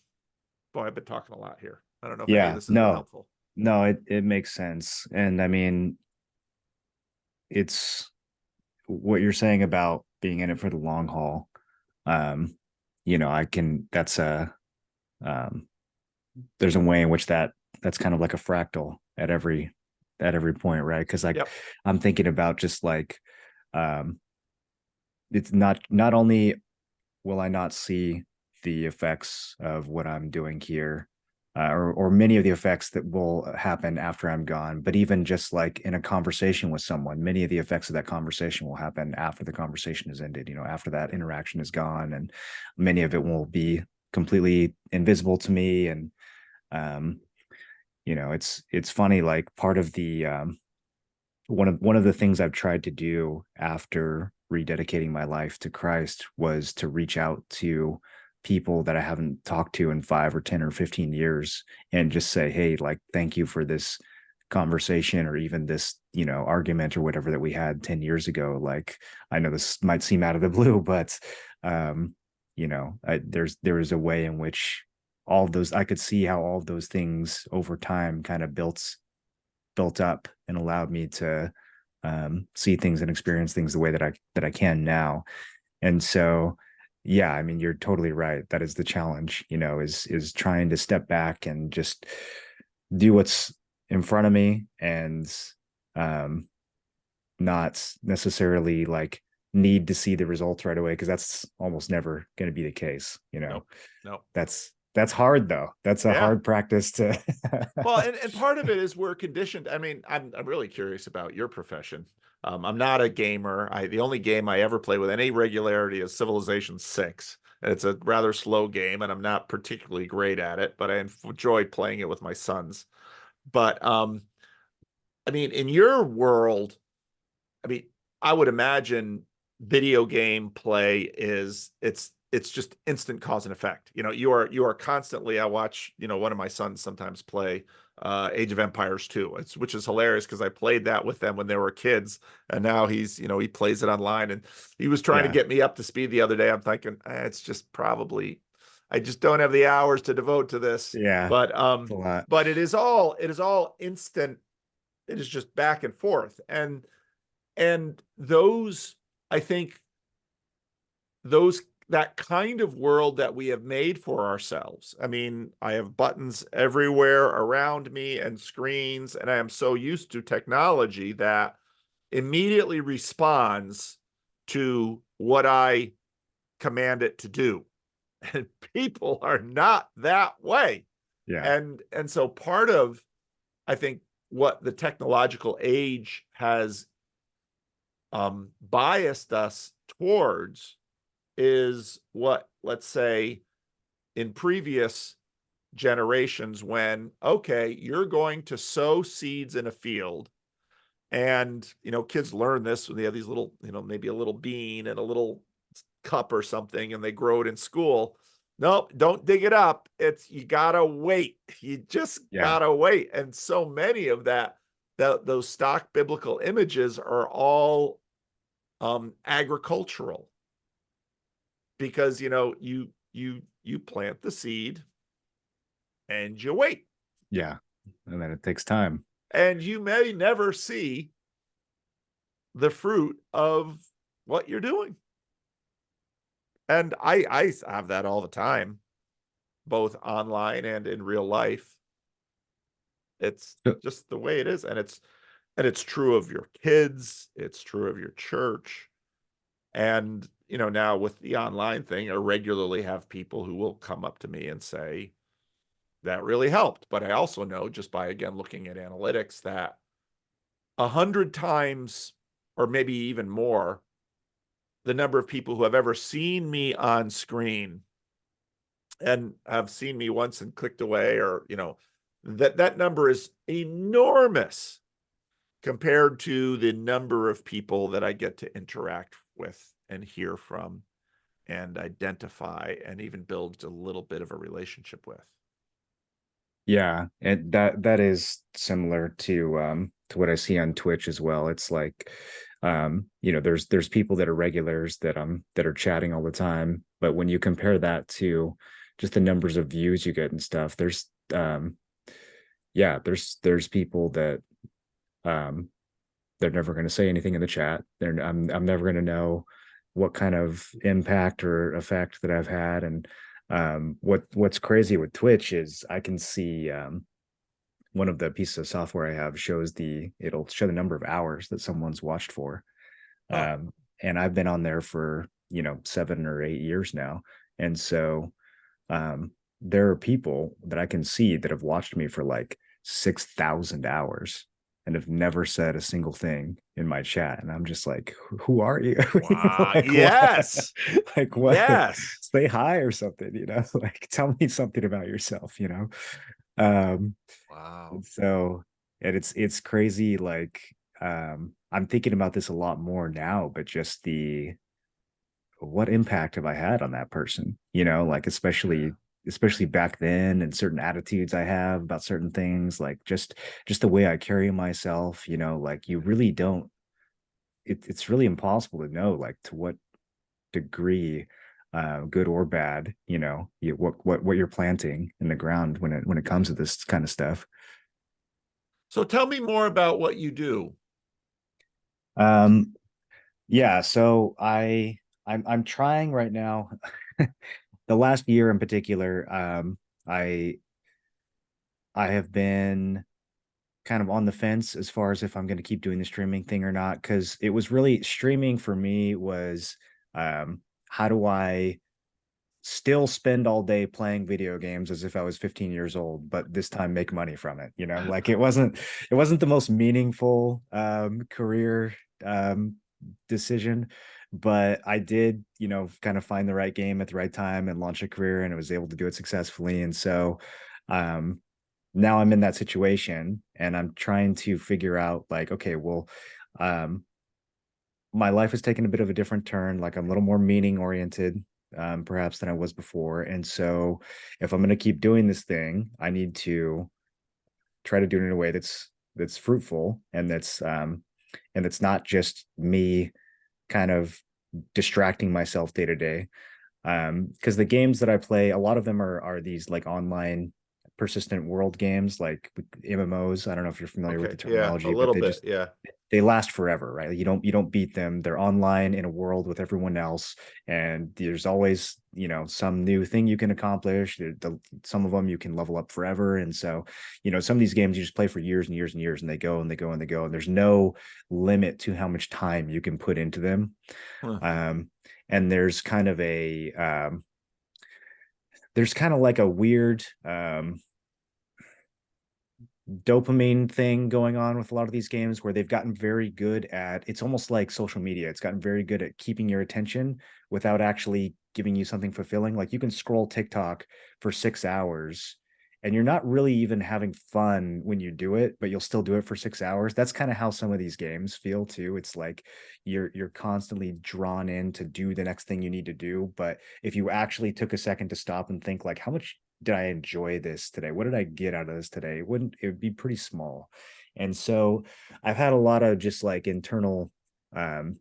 boy, I've been talking a lot here. I don't know if any of Yeah, this has been no, helpful. no, it makes sense. And I mean, it's what you're saying about being in it for the long haul. Um, I can, that's um, there's a way in which that's kind of like a fractal at every point, right? Because like Yep. I'm thinking about just like, um, it's not only will I not see the effects of what I'm doing here, or many of the effects that will happen after I'm gone, but even just like in a conversation with someone, many of the effects of that conversation will happen after the conversation is ended, after that interaction is gone, and many of it will be completely invisible to me. And um, it's funny, like part of the one of the things I've tried to do after rededicating my life to Christ was to reach out to people that I haven't talked to in 5 or 10 or 15 years and just say, hey, like, thank you for this conversation, or even this, argument or whatever that we had 10 years ago. Like, I know this might seem out of the blue, but there is a way in which all of those, I could see how all of those things over time kind of built up and allowed me to see things and experience things the way that I can now. And so, yeah, I mean, you're totally right. That is the challenge, is trying to step back and just do what's in front of me, and um, not necessarily like need to see the results right away, because that's almost never going to be the case. Nope. Nope. That's hard though. That's a Yeah. hard practice to. Well, and part of it is we're conditioned. I mean, I'm really curious about your profession. I'm not a gamer. The only game I ever play with any regularity is Civilization 6. It's a rather slow game, and I'm not particularly great at it, but I enjoy playing it with my sons. But I mean, in your world, I mean, I would imagine video game play it's just instant cause and effect. You are constantly, I watch, one of my sons sometimes play Age of Empires 2, which is hilarious because I played that with them when they were kids, and now he plays it online, and he was trying to Yeah. get me up to speed the other day. I'm thinking, it's just probably, I just don't have the hours to devote to this. Yeah. But It's a lot. it is all instant. It is just back and forth. And those, I think, those that kind of world that we have made for ourselves. I mean, I have buttons everywhere around me and screens, and I am so used to technology that immediately responds to what I command it to do. And people are not that way. Yeah. And so part of, I think, what the technological age has biased us towards is what, let's say, in previous generations, when, okay, you're going to sow seeds in a field, and kids learn this when they have these little, maybe a little bean and a little cup or something, and they grow it in school. Nope, don't dig it up. You gotta wait. You just Yeah. gotta wait. And so many of those stock biblical images are all agricultural, because you plant the seed and you wait, Yeah. And then it takes time. and you may never see the fruit of what you're doing. And I have that all the time, both online and in real life. It's So- just the way it is, and it's true of your kids, it's true of your church. And now with the online thing, I regularly have people who will come up to me and say, that really helped. But I also know, just by, again, looking at analytics, that 100 times, or maybe even more, the number of people who have ever seen me on screen and have seen me once and clicked away, or that number is enormous compared to the number of people that I get to interact with and hear from and identify and even build a little bit of a relationship with. Yeah, and that is similar to what I see on Twitch as well. It's like there's people that are regulars that are chatting all the time, but when you compare that to just the numbers of views you get and stuff, there's people that um they're never going to say anything in the chat. I'm never going to know what kind of impact or effect that I've had. And what's crazy with Twitch is I can see one of the pieces of software I have it'll show the number of hours that someone's watched for. Huh. And I've been on there for 7 or 8 years now, and so there are people that I can see that have watched me for like 6,000 hours and have never said a single thing in my chat. And I'm just like, who are you? Wow. Like what? Yes. Like what? Yes. Say hi or something, like tell me something about yourself. Um, Wow. and so, and it's crazy. Like, I'm thinking about this a lot more now, but just what impact have I had on that person? Like especially back then, and certain attitudes I have about certain things, like just the way I carry myself, like you really don't it's really impossible to know like to what degree good or bad, what you're planting in the ground when it comes to this kind of stuff. So tell me more about what you do. Yeah, so I'm trying right now. The last year in particular, I I have been kind of on the fence as far as if I'm going to keep doing the streaming thing or not, because it was really streaming for me was how do I still spend all day playing video games as if I was 15 years old, but this time make money from it, like it wasn't the most meaningful career decision, but I did, kind of find the right game at the right time and launch a career, and I was able to do it successfully. And so um now I'm in that situation, and I'm trying to figure out like, okay, well, um my life has taken a bit of a different turn. Like I'm a little more meaning oriented. perhaps than I was before. And so if I'm going to keep doing this thing, I need to try to do it in a way that's fruitful, and that's not just me kind of distracting myself day to day. Because the games that I play, a lot of them are these like online persistent world games, like MMOs. I don't know if you're familiar with the Okay. Yeah, a terminology, but little bit. Yeah. they last forever, right? You don't beat them. They're online in a world with everyone else, and there's always, some new thing you can accomplish. Some of them you can level up forever, and so, some of these games you just play for years and years and years, and they go and they go and they go, and there's no limit to how much time you can put into them. Huh. Um, and there's kind of like a weird dopamine thing going on with a lot of these games where they've gotten very good at, it's almost like social media. It's gotten very good at keeping your attention without actually giving you something fulfilling. Like you can scroll TikTok for 6 hours and you're not really even having fun when you do it, but you'll still do it for 6 hours. That's kind of how some of these games feel too. It's like you're constantly drawn in to do the next thing you need to do. But if you actually took a second to stop and think like, how much did I enjoy this today? What did I get out of this today? It would be pretty small. And so I've had a lot of just like internal um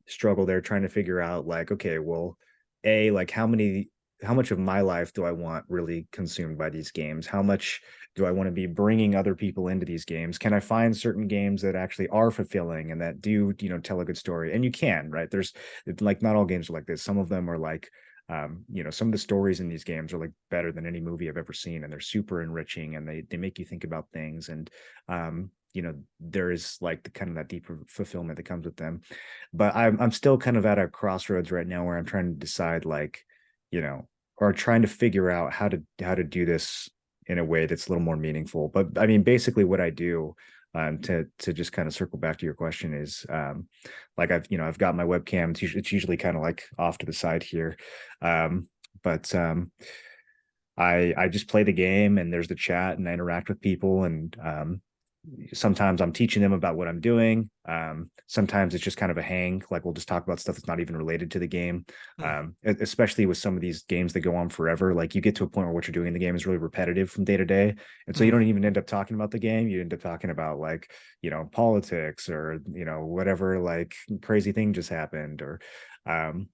struggle there trying to figure out like, okay, well, like how much of my life do I want really consumed by these games? How much do I want to be bringing other people into these games? Can I find certain games that actually are fulfilling and that do, tell a good story? And you can, right? There's like not all games are like this. Some of them are like some of the stories in these games are like better than any movie I've ever seen, and they're super enriching, and they make you think about things, and there is like the kind of that deeper fulfillment that comes with them. But I'm still kind of at a crossroads right now where I'm trying to decide like, you know, or trying to figure out how to do this in a way that's a little more meaningful. But I mean, basically what I do, to just kind of circle back to your question is, like I've got my webcam. It's usually kind of like off to the side here. But I just play the game and there's the chat and I interact with people, and sometimes I'm teaching them about what I'm doing. Sometimes it's just kind of a hang, like we'll just talk about stuff that's not even related to the game. Hmm. Especially with some of these games that go on forever, like you get to a point where what you're doing in the game is really repetitive from day to day. And so you Hmm. don't even end up talking about the game. You end up talking about like, politics or, whatever like crazy thing just happened, or um,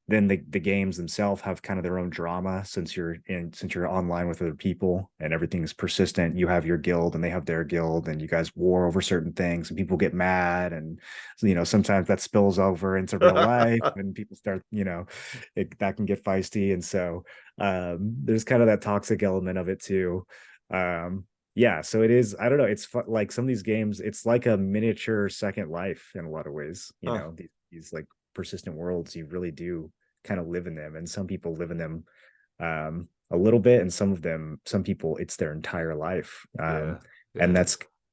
then the games themselves have kind of their own drama since you're online with other people and everything's persistent. You have your guild and they have their guild, and you guys war over certain things and people get mad, and sometimes that spills over into real life and people start, that can get feisty. And so there's kind of that toxic element of it too. Yeah, so it is, I don't know, it's like some of these games, it's like a miniature Second Life in a lot of ways. Huh. These like persistent worlds, you really do kind of live in them, and some people live in them a little bit, and some people it's their entire life. Yeah. And Yeah.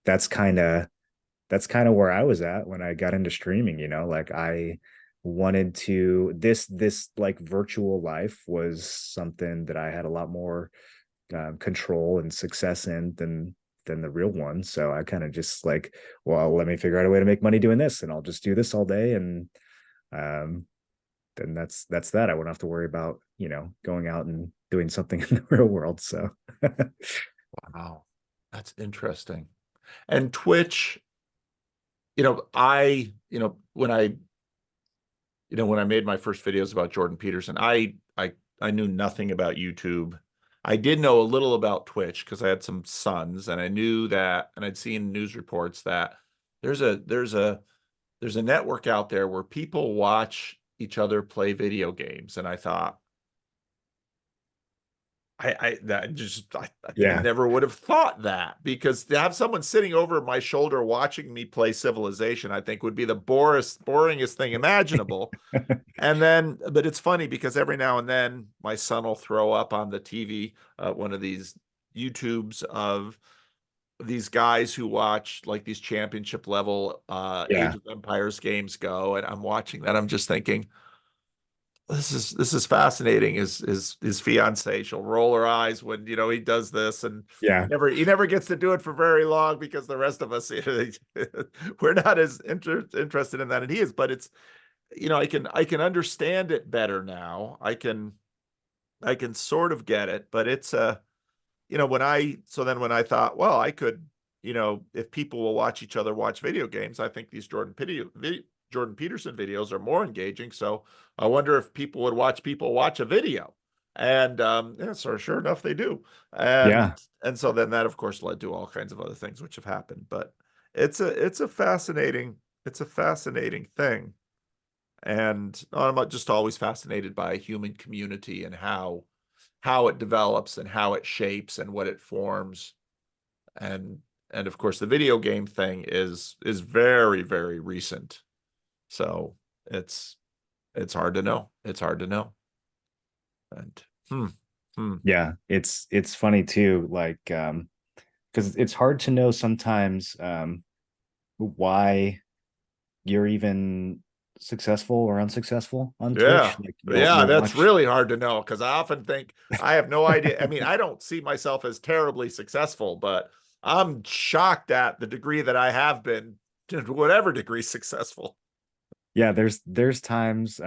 that's kind of where I was at when I got into streaming. Like I wanted to, this like virtual life was something that I had a lot more control and success in than the real one. So I kind of just like, well, let me figure out a way to make money doing this, and I'll just do this all day. And um, then that's that. I won't have to worry about, going out and doing something in the real world. So Wow. That's interesting. And Twitch, when I made my first videos about Jordan Peterson, I knew nothing about YouTube. I did know a little about Twitch because I had some sons, and I knew that, and I'd seen news reports that there's a there's a there's a network out there where people watch each other play video games, and I thought, I think I yeah. never would have thought that, because to have someone sitting over my shoulder watching me play Civilization, I think would be the boringest thing imaginable. And then, but it's funny because every now and then my son will throw up on the TV one of these YouTubes of these guys who watch like these championship level Yeah. Age of Empires games go, and I'm watching that. I'm just thinking, this is fascinating. His fiance, she'll roll her eyes when he does this, and Yeah. he never gets to do it for very long because the rest of us we're not as interested in that, and he is. But I can understand it better now. I can sort of get it, but it's a when I thought, well, I could, if people will watch each other watch video games, I think these Jordan Peterson videos are more engaging. So I wonder if people would watch people watch a video. And yeah, so sure enough, they do. And Yeah. and so then that of course led to all kinds of other things which have happened. But it's a fascinating thing. And I'm just always fascinated by human community and how it develops and how it shapes and what it forms. And of course the video game thing is very, very recent. So it's it's hard to know. It's hard to know. And hmm, hmm. Yeah, it's funny too, like because it's hard to know sometimes why you're even successful or unsuccessful on Twitch. Yeah. Like Yeah, you'll that's watch. really hard to know because I often think I have no idea. I mean, I don't see myself as terribly successful, but I'm shocked at the degree that I have been to whatever degree successful. Yeah, there's times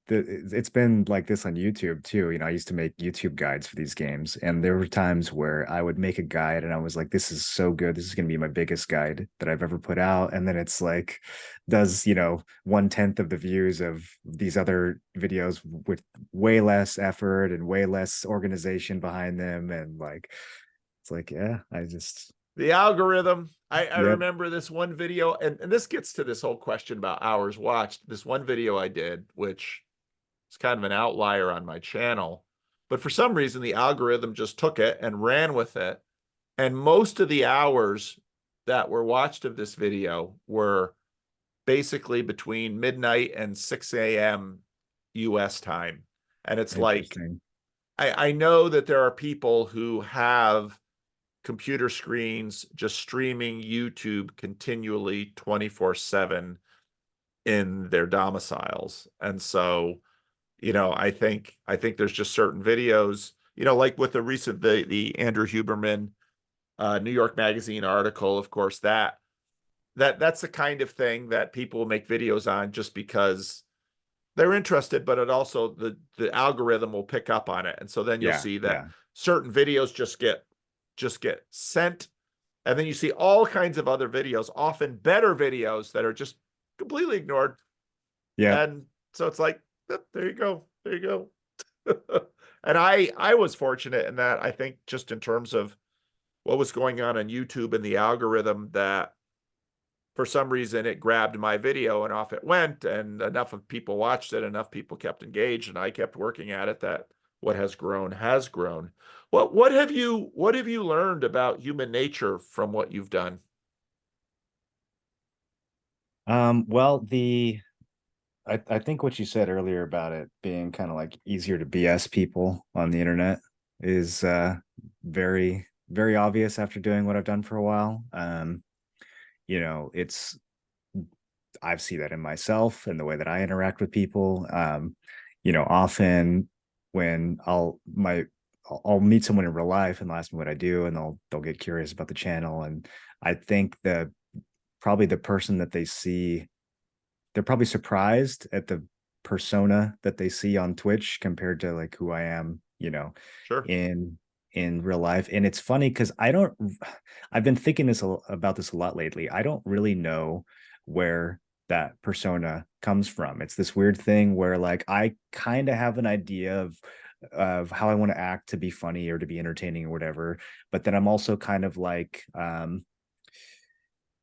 it's been like this on YouTube too. I used to make YouTube guides for these games, and there were times where I would make a guide and I was like, this is so good. This is going to be my biggest guide that I've ever put out. And then it's like, does, 1/10 of the views of these other videos with way less effort and way less organization behind them. And like, it's like, yeah, I just, The algorithm. I yep. remember this one video, and this gets to this whole question about hours watched. This one video I did, which is kind of an outlier on my channel, but for some reason the algorithm just took it and ran with it. And most of the hours that were watched of this video were basically between midnight and 6 a.m. US time. And it's like, Interesting. I know that there are people who have computer screens just streaming YouTube continually 24/7 in their domiciles. And so, I think there's just certain videos, like with the Andrew Huberman New York Magazine article, of course, that's the kind of thing that people will make videos on just because they're interested, but it also the algorithm will pick up on it. And so then you'll Yeah, see that yeah, certain videos just get sent. And then you see all kinds of other videos, often better videos that are just completely ignored. yeah. And so it's like, "Yep, there you go. There you go." And I was fortunate in that I think just in terms of what was going on YouTube and the algorithm that for some reason it grabbed my video and off it went, and enough of people watched it, enough people kept engaged, and I kept working at it, that what has grown has grown. What have you learned about human nature from what you've done? Well, I think what you said earlier about it being kind of like easier to BS people on the internet is very, very obvious after doing what I've done for a while. It's I see that in myself and the way that I interact with people. Often when I'll meet someone in real life and they'll ask me what I do, and they'll get curious about the channel. And I think that probably the person that they see, they're probably surprised at the persona that they see on Twitch compared to like who I am, Sure. in real life. And it's funny because I've been thinking about this a lot lately. I don't really know where that persona comes from. It's this weird thing where like I kind of have an idea of how I want to act to be funny or to be entertaining or whatever, but then I'm also kind of like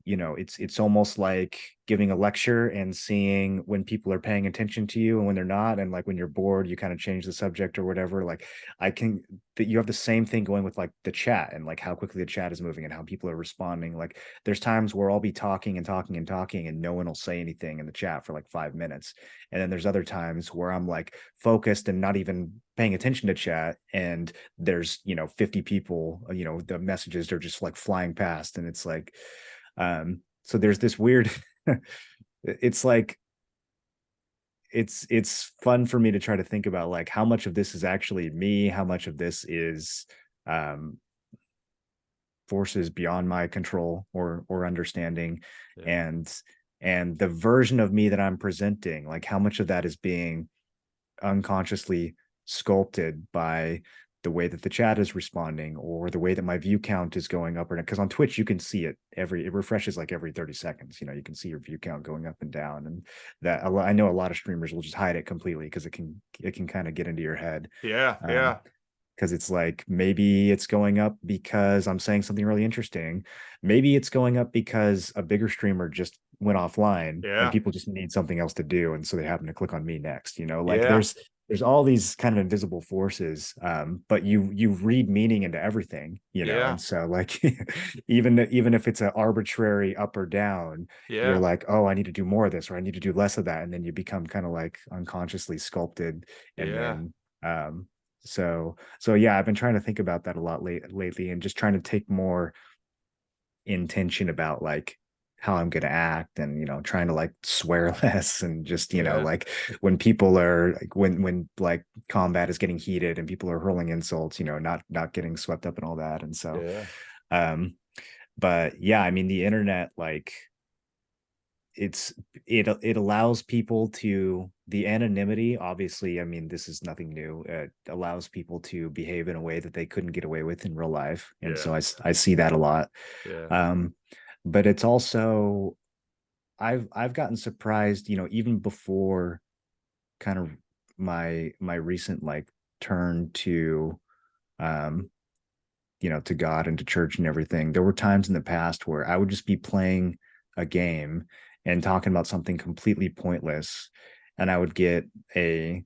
it's almost like giving a lecture and seeing when people are paying attention to you and when they're not, and like when you're bored you kind of change the subject or whatever. Like I can that you have the same thing going with like the chat and like how quickly the chat is moving and how people are responding. Like there's times where I'll be talking and talking and talking and no one will say anything in the chat for like 5 minutes, and then there's other times where I'm like focused and not even paying attention to chat, and there's 50 people, the messages are just like flying past, and it's like so there's this weird it's like it's fun for me to try to think about like how much of this is actually me, how much of this is um forces beyond my control or understanding. Yeah. and and the version of me that I'm presenting, like how much of that is being unconsciously sculpted by the way that the chat is responding or the way that my view count is going up or down. Because on Twitch you can see it refreshes like every 30 seconds. You can see your view count going up and down, and that I know a lot of streamers will just hide it completely because it can kind of get into your head. Yeah, um, yeah, because it's like maybe it's going up because I'm saying something really interesting. Maybe it's going up because a bigger streamer just went offline and yeah, people just need something else to do, and so they happen to click on me next. Like yeah, there's all these kind of invisible forces, but you read meaning into everything, yeah, and so like even if it's an arbitrary up or down, you're yeah, like, oh, I need to do more of this or I need to do less of that, and then you become kind of like unconsciously sculpted, and yeah, then so yeah, I've been trying to think about that a lot lately, and just trying to take more intention about like how I'm going to act, and trying to like swear less, and just yeah, like when people are like when like combat is getting heated and people are hurling insults, not getting swept up and all that. And so yeah, um but yeah, I mean the internet, like it's it allows people to, the anonymity, obviously, I mean this is nothing new. It allows people to behave in a way that they couldn't get away with in real life, and yeah, so I see that a lot. yeah, um but it's also, I've gotten surprised, even before kind of my recent like turn to um to God and to church and everything. There were times in the past where I would just be playing a game and talking about something completely pointless, and I would get a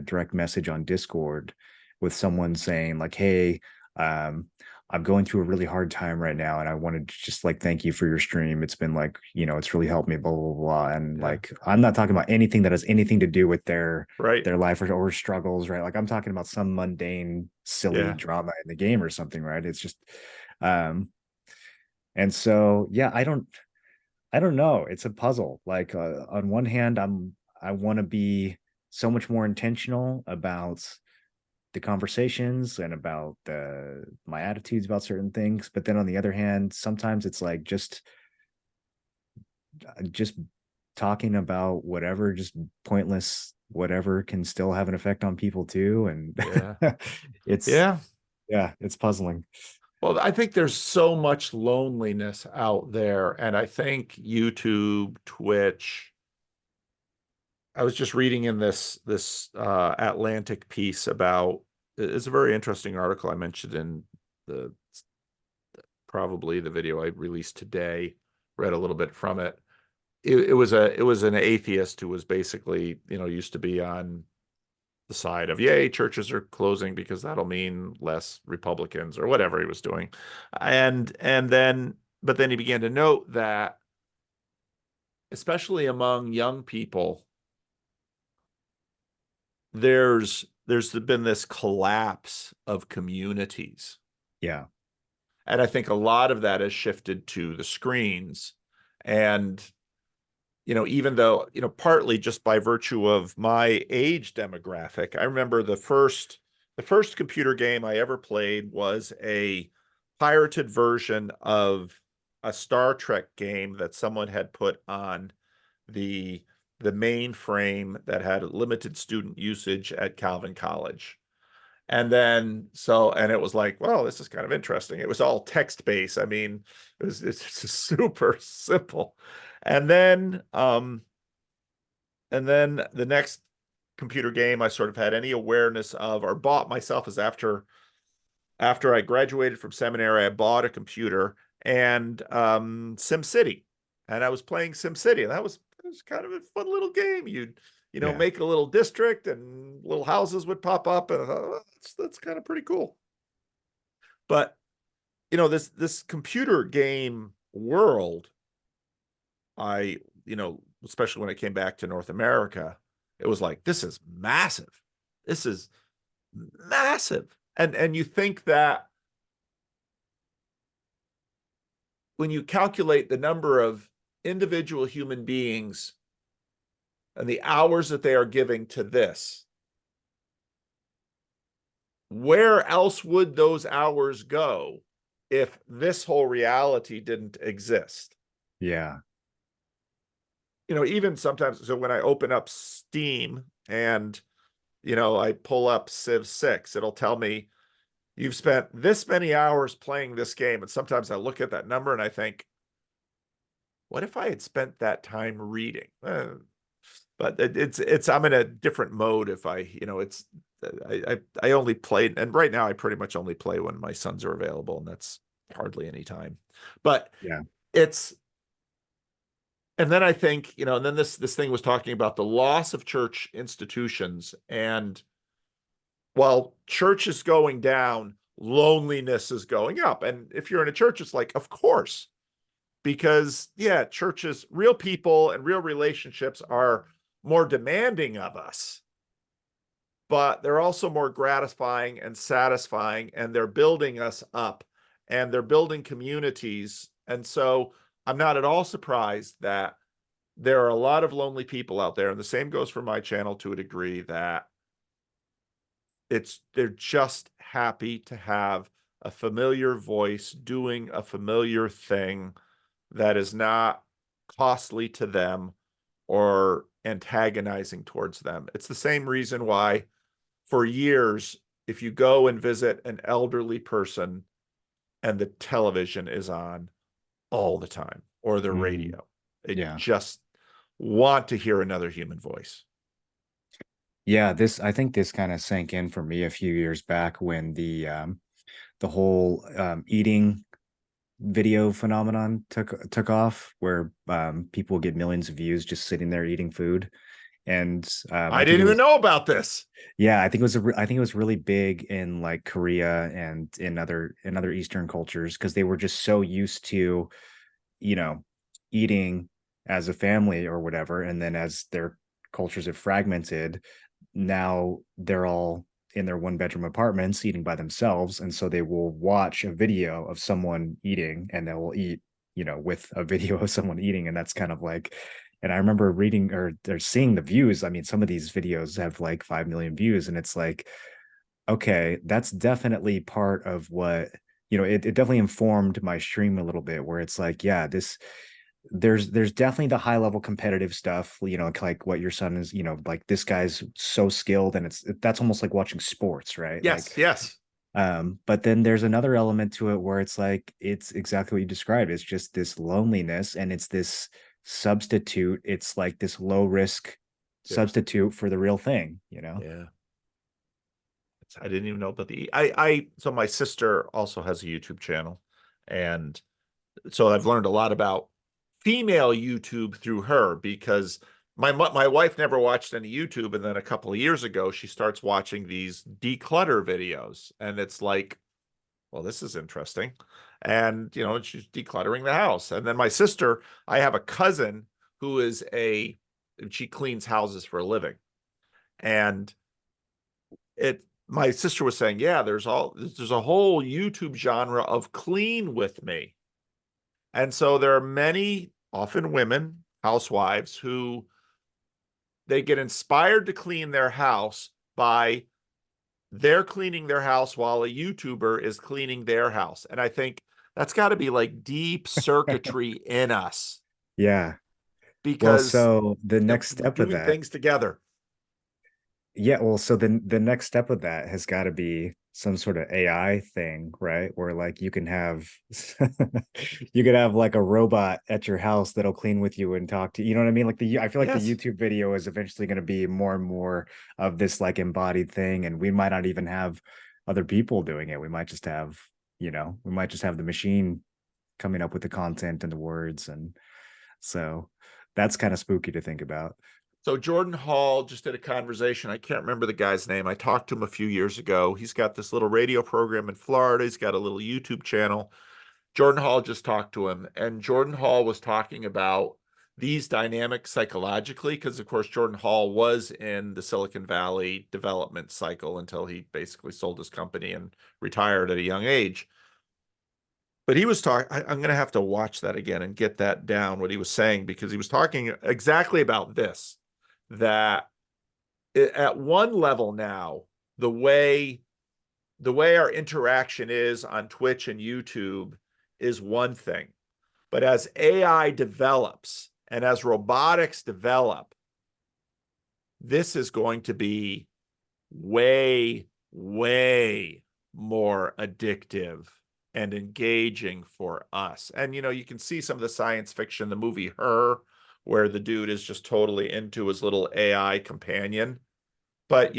direct message on Discord with someone saying like, "Hey, um, I'm going through a really hard time right now, and I wanted to just like thank you for your stream. It's been like, it's really helped me, blah blah blah." And yeah. like, I'm not talking about anything that has anything to do with Right. their life or struggles, right? Like I'm talking about some mundane, silly Yeah, drama in the game or something, right? It's just, um, and so yeah, I don't know. It's a puzzle. Like on one hand, I want to be so much more intentional about the conversations and about my attitudes about certain things, but then on the other hand, sometimes it's like just talking about whatever, just pointless whatever, can still have an effect on people too, and yeah, it's yeah. yeah, it's puzzling. Well, I think there's so much loneliness out there, and I think YouTube, Twitch. I was just reading in this Atlantic piece about. It's a very interesting article I mentioned in the probably the video I released today. Read a little bit from it. It was an atheist who was basically, used to be on the side of, yay, churches are closing because that'll mean less Republicans or whatever he was doing. And then but then he began to note that especially among young people, there's been this collapse of communities. Yeah, And I think a lot of that has shifted to the screens. And even though, partly just by virtue of my age demographic, I remember the first computer game I ever played was a pirated version of a Star Trek game that someone had put on the the mainframe that had limited student usage at Calvin College. And it was like, well, this is kind of interesting. It was all text based. I mean, it's just super simple. And then and then the next computer game I sort of had any awareness of or bought myself is after I graduated from seminary, I bought a computer and SimCity. And I was playing SimCity, and that was kind of a fun little game. You'd yeah, make a little district and little houses would pop up, and I thought, well, that's kind of pretty cool. But this computer game world, I especially when I came back to North America, it was like, this is massive. This is massive. And you think that when you calculate the number of individual human beings and the hours that they are giving to this, where else would those hours go if this whole reality didn't exist? yeah, even sometimes, so when I open up Steam and, I pull up Civ 6, it'll tell me you've spent this many hours playing this game. And sometimes I look at that number and I think, what if I had spent that time reading? But I'm in a different mode if I only play, and right now I pretty much only play when my sons are available, and that's hardly any time. But Yeah. it's and then I think, and then this thing was talking about the loss of church institutions, and while church is going down, loneliness is going up. And if you're in a church, it's like, of course, because yeah, churches, real people and real relationships are more demanding of us, but they're also more gratifying and satisfying, and they're building us up and they're building communities. And so I'm not at all surprised that there are a lot of lonely people out there. And the same goes for my channel to a degree, that they're just happy to have a familiar voice doing a familiar thing that is not costly to them or antagonizing towards them. It's the same reason why, for years, if you go and visit an elderly person and the television is on all the time or the Mm, radio, they yeah. just want to hear another human voice. Yeah, I think this kind of sank in for me a few years back when the whole eating video phenomenon took off, where people get millions of views just sitting there eating food. And I I think didn't it even was, know about this. yeah, I think it was really big in like Korea and in other Eastern cultures, because they were just so used to, you know, eating as a family or whatever. And then as their cultures have fragmented, now they're all in their one bedroom apartments eating by themselves. And so they will watch a video of someone eating and they will eat, with a video of someone eating. And that's kind of like, and I remember reading or seeing the views. I mean, some of these videos have like 5 million views, and it's like, okay, that's definitely part of what, it definitely informed my stream a little bit, where it's like, yeah, there's definitely the high level competitive stuff, like what your son is, like this guy's so skilled, and that's almost like watching sports, right? Like, Yes, yes. but then there's another element to it where it's like, it's exactly what you described. It's just this loneliness, and it's this substitute. It's like this low risk Yeah. substitute for the real thing. Yeah. I didn't even know about so my sister also has a YouTube channel. And so I've learned a lot about female YouTube through her, because my wife never watched any YouTube. And then a couple of years ago, she starts watching these declutter videos. And it's like, well, this is interesting. And, she's decluttering the house. And then my sister, I have a cousin who she cleans houses for a living. And my sister was saying, yeah, there's a whole YouTube genre of clean with me. And so there are many, often women, housewives, who they get inspired to clean their house by they're cleaning their house while a YouTuber is cleaning their house. And I think that's got to be like deep circuitry in us, Yeah. Well, because so the next we're step of doing that, things together. yeah, well, so the next step of that has got to be some sort of AI thing, right? Where like you can have you could have like a robot at your house that'll clean with you and talk to you. You know what I mean? Like I feel like the Yes. YouTube video is eventually going to be more and more of this like embodied thing, and we might not even have other people doing it. We might just have, we might just have the machine coming up with the content and the words, and so that's kind of spooky to think about. So Jordan Hall just did a conversation. I can't remember the guy's name. I talked to him a few years ago. He's got this little radio program in Florida. He's got a little YouTube channel. Jordan Hall just talked to him, and Jordan Hall was talking about these dynamics psychologically, because of course Jordan Hall was in the Silicon Valley development cycle until he basically sold his company and retired at a young age. But he was talking, I'm going to have to watch that again and get that down, what he was saying, because he was talking exactly about this, that at one level now, the way our interaction is on Twitch and YouTube is one thing. But as AI develops And as robotics develop, this is going to be way, way more addictive and engaging for us. And, you can see some of the science fiction, the movie Her, where the dude is just totally into his little AI companion. But,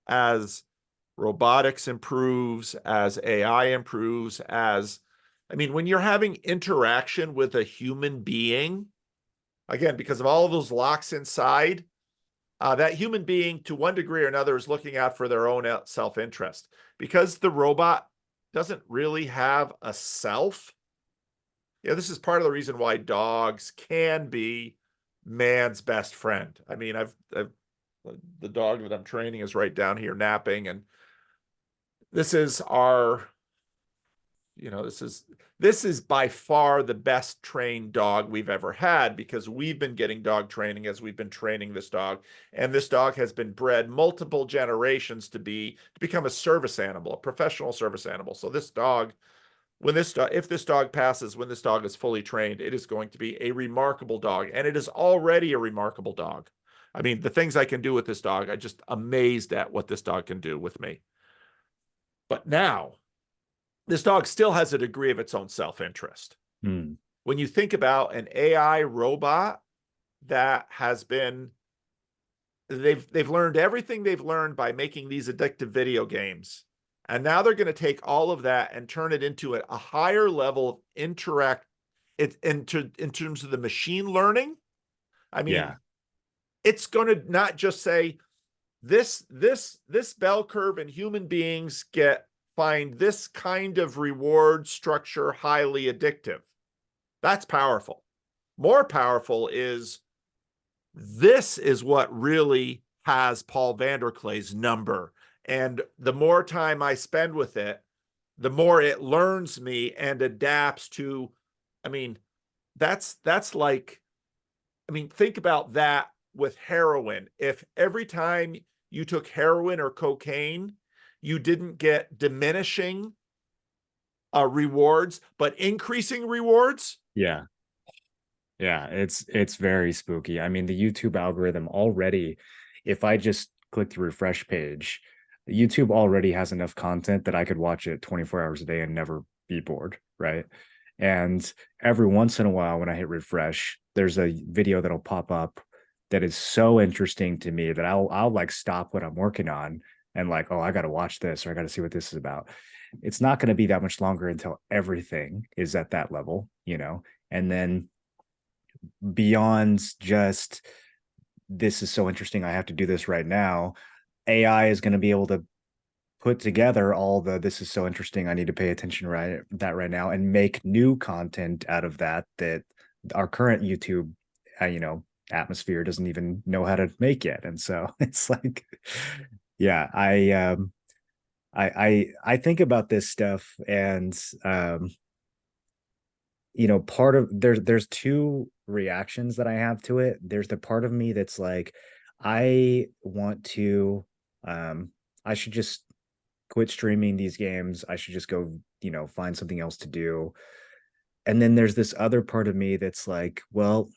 as robotics improves, as AI improves, when you're having interaction with a human being, again, because of all of those locks inside, that human being, to one degree or another, is looking out for their own self-interest. Because the robot doesn't really have a self. This is part of the reason why dogs can be man's best friend. The dog that I'm training is right down here napping, and this is our this is by far the best trained dog we've ever had, because we've been getting dog training as we've been training this dog, and this dog has been bred multiple generations to become a service animal, a professional service animal. So this dog, if this dog passes, when this dog is fully trained, it is going to be a remarkable dog, and it is already a remarkable dog. The things I can do with this dog, I'm just amazed at what this dog can do with me. But now, this dog still has a degree of its own self-interest. When you think about an AI robot that they've learned everything they've learned by making these addictive video games, and now they're going to take all of that and turn it into a higher level of in terms of the machine learning. It's going to not just say this bell curve and human beings find this kind of reward structure highly addictive. That's powerful. More powerful is, this is what really has Paul Vanderklay's number. And the more time I spend with it, the more it learns me and adapts to, that's like, think about that with heroin. If every time you took heroin or cocaine, you didn't get diminishing rewards, but increasing rewards. Yeah. It's very spooky. The YouTube algorithm already, if I just click the refresh page, YouTube already has enough content that I could watch it 24 hours a day and never be bored, right? And every once in a while, when I hit refresh, there's a video that'll pop up that is so interesting to me that I'll like stop what I'm working on and like, oh, I got to watch this, or I got to see what this is about. It's not going to be that much longer until everything is at that level, and then beyond just, this is so interesting, I have to do this right now, AI is going to be able to put together all this is so interesting, I need to pay attention right now, and make new content out of that our current YouTube atmosphere doesn't even know how to make yet. And so it's like, yeah, I think about this stuff, and part of there's two reactions that I have to it. There's the part of me that's like, I want to I should just quit streaming these games. I should just go, find something else to do. And then there's this other part of me that's like, well,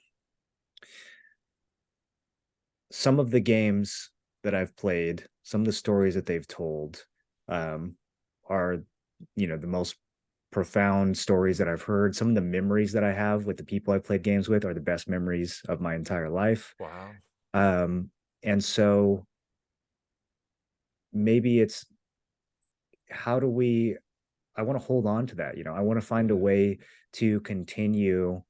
some of the games that I've played, some of the stories that they've told, are, the most profound stories that I've heard. Some of the memories that I have with the people I played games with are the best memories of my entire life. Wow. And so maybe it's, I want to hold on to that. I want to find a way to continue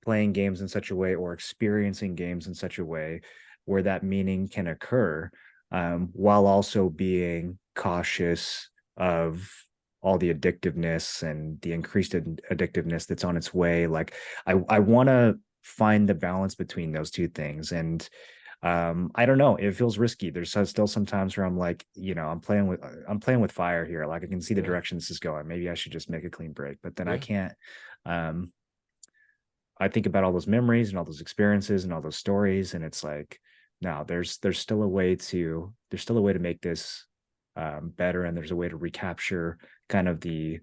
playing games in such a way, or experiencing games in such a way, where that meaning can occur, while also being cautious of all the addictiveness and the increased addictiveness that's on its way. Like, I want to find the balance between those two things. And I don't know, it feels risky. There's still some times where I'm like, I'm playing with fire here. Like, I can see the direction this is going. Maybe I should just make a clean break, but then I can't. I think about all those memories and all those experiences and all those stories, and it's like, no, there's still a way to make this better, and there's a way to recapture kind of the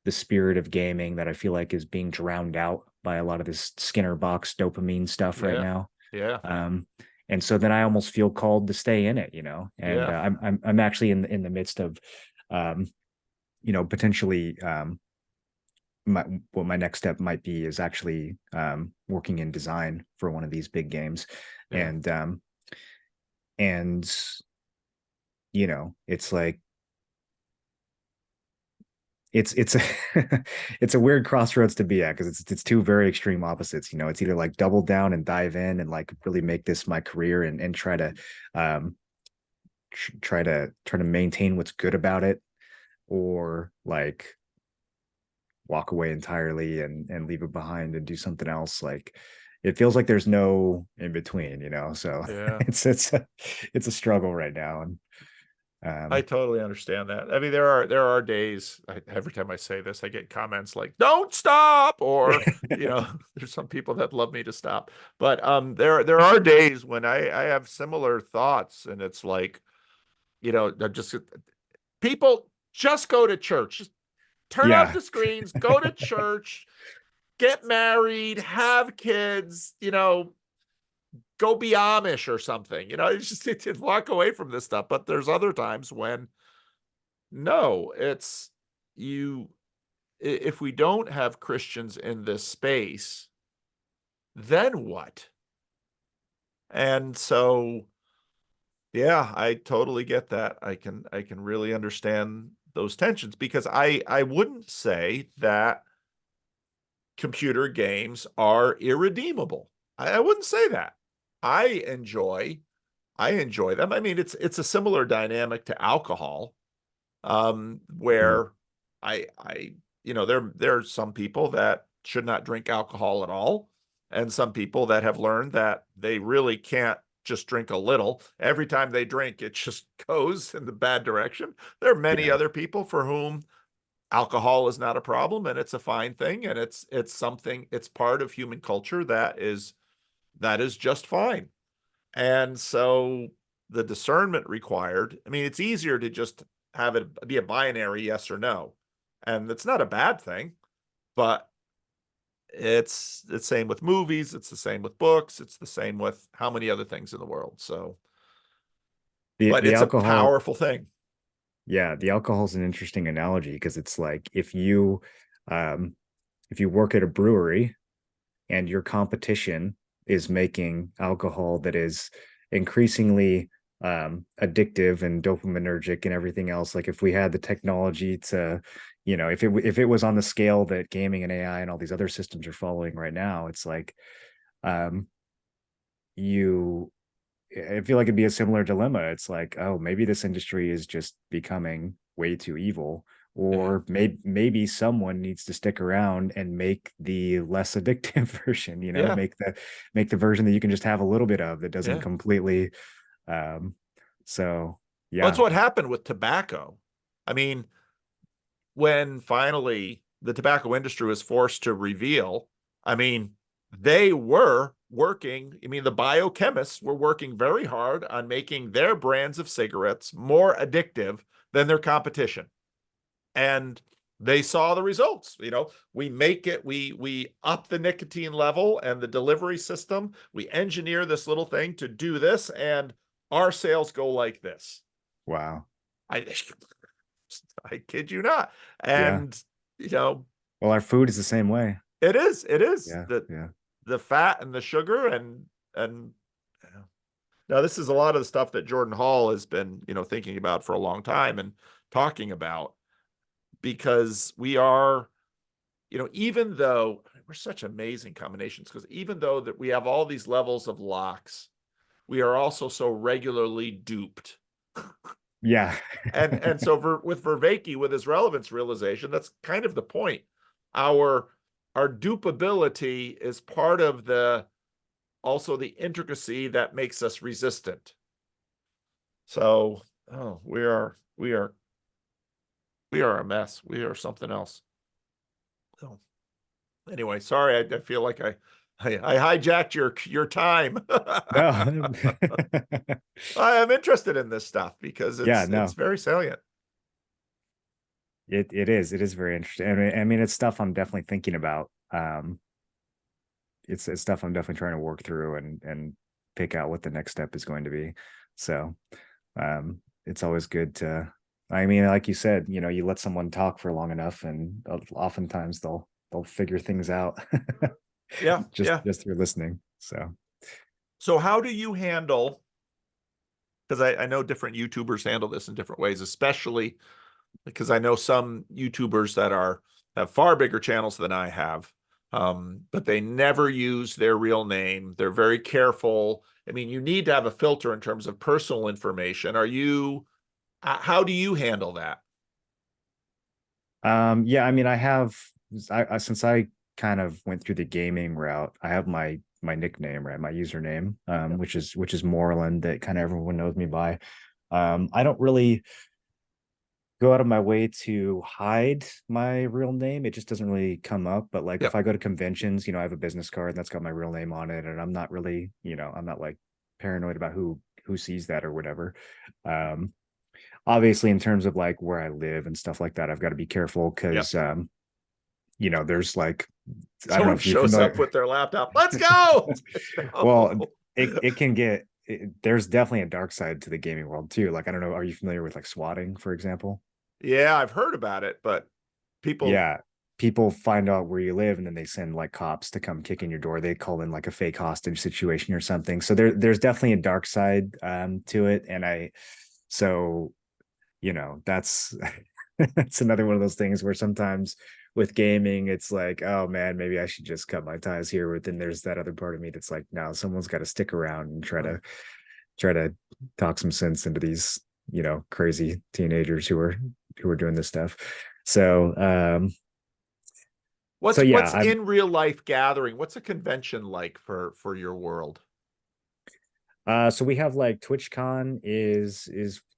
the spirit of gaming that I feel like is being drowned out by a lot of this Skinner box dopamine stuff right Yeah. now. Yeah. Um, and so then I almost feel called to stay in it, and Yeah. I'm actually in the midst of, um, potentially, what my next step might be is actually working in design for one of these big games, Yeah. and it's like it's a it's a weird crossroads to be at, because it's two very extreme opposites. It's either like double down and dive in and like really make this my career, and try to um try to maintain what's good about it, or like walk away entirely and leave it behind and do something else. Like, it feels like there's no in between, so Yeah. it's a struggle right now. And I um totally understand that. I mean, there are days, every time I say this, I get comments like, "Don't stop," or there's some people that love me to stop. But there are days when I have similar thoughts, and it's like, just people just go to church, just turn off yeah, the screens, go to church, get married, have kids, go be Amish or something. It's just walk away from this stuff. But there's other times when no, it's you. If we don't have Christians in this space, then what? And so, yeah, I totally get that. I can really understand those tensions, because I wouldn't say that computer games are irredeemable. I wouldn't say that. I enjoy I enjoy them. I mean, it's a similar dynamic to alcohol, Mhm. where I there are some people that should not drink alcohol at all, and some people that have learned that they really can't just drink a little. Every time they drink, it just goes in the bad direction. There are many Yeah, other people for whom alcohol is not a problem, and it's a fine thing, and it's something, it's part of human culture that is just fine. And so the discernment required, I mean, it's easier to just have it be a binary yes or no. And it's not a bad thing, but it's the same with movies, it's the same with books, it's the same with how many other things in the world. So, the but the it's a alcohol powerful thing. yeah, the alcohol is an interesting analogy, because it's like, um if you work at a brewery and your competition is making alcohol that is increasingly addictive and dopaminergic and everything else. Like, if we had the technology to, if it was on the scale that gaming and AI and all these other systems are following right now, it's like, um you I feel like it'd be a similar dilemma. It's like, oh, maybe this industry is just becoming way too evil, Yeah. or maybe someone needs to stick around and make the less addictive version. Yeah. Make the version that you can just have a little bit of, that doesn't Yeah. completely. Um, so Well, that's yeah, what happened with tobacco. I mean, when finally the tobacco industry was forced to reveal, I mean, they were working, I mean, the biochemists were working very hard on making their brands of cigarettes more addictive than their competition. And they saw the results. We make it, we up the nicotine level and the delivery system. We engineer this little thing to do this, and our sales go like this. wow, I I kid you not. yeah. And you know, Well, our food is the same way. it is Yeah, the yeah, the fat and the sugar, and yeah. Now this is a lot of the stuff that Jordan Hall has been, thinking about for a long time and talking about, because we are, even though we're such amazing combinations, because even though that we have all these levels of locks, we are also so regularly duped. yeah. And so with Vervaeke, with his relevance realization, that's kind of the point. Our our dupability is part of the also the intricacy that makes us resistant. So, oh, we are a mess. We are something else. So anyway, sorry, I feel like I hijacked your time. No. I am interested in this stuff because Yeah, it's no. very salient. It is very interesting. I mean, it's stuff I'm definitely thinking about. It's stuff I'm definitely trying to work through and pick out what the next step is going to be. So it's always good to, I mean, like you said, you know, you let someone talk for long enough, and oftentimes they'll figure things out Yeah, yeah. just through listening. So So how do you handle, because I know different YouTubers handle this in different ways, especially because I know some YouTubers that have far bigger channels than I have, but they never use their real name. They're very careful. I mean, you need to have a filter in terms of personal information. How do you handle that? yeah, I mean, I since I kind of went through the gaming route, I have my nickname, right? My username, Yeah. which is Moreland, that kind of everyone knows me by. I don't really go out of my way to hide my real name. It just doesn't really come up. But like if Yep. I go to conventions, you know, I have a business card that's got my real name on it, and I'm not really, you know, I'm not like paranoid about who sees that or whatever. Um, Obviously, in terms of like where I live and stuff like that, I've got to be careful Yep. because you know, there's like, I don't know Someone if you're shows up familiar. with their laptop. Let's go. Well, No. it can get there's definitely a dark side to the gaming world too. Like, I don't know, are you familiar with like swatting, for example? Yeah, I've heard about it, but people, Yeah, people find out where you live and then they send like cops to come kick in your door. They call in like a fake hostage situation or something. So there's definitely a dark side to it. And so you know, that's that's another one of those things where sometimes with gaming it's like, oh man, maybe I should just cut my ties here. But then there's that other part of me that's like, no, someone's got to stick around and uh, try to talk some sense into these, you know, crazy teenagers who are doing this stuff. So so yeah, what's in real life gathering? What's a convention like for your world? so we have like TwitchCon is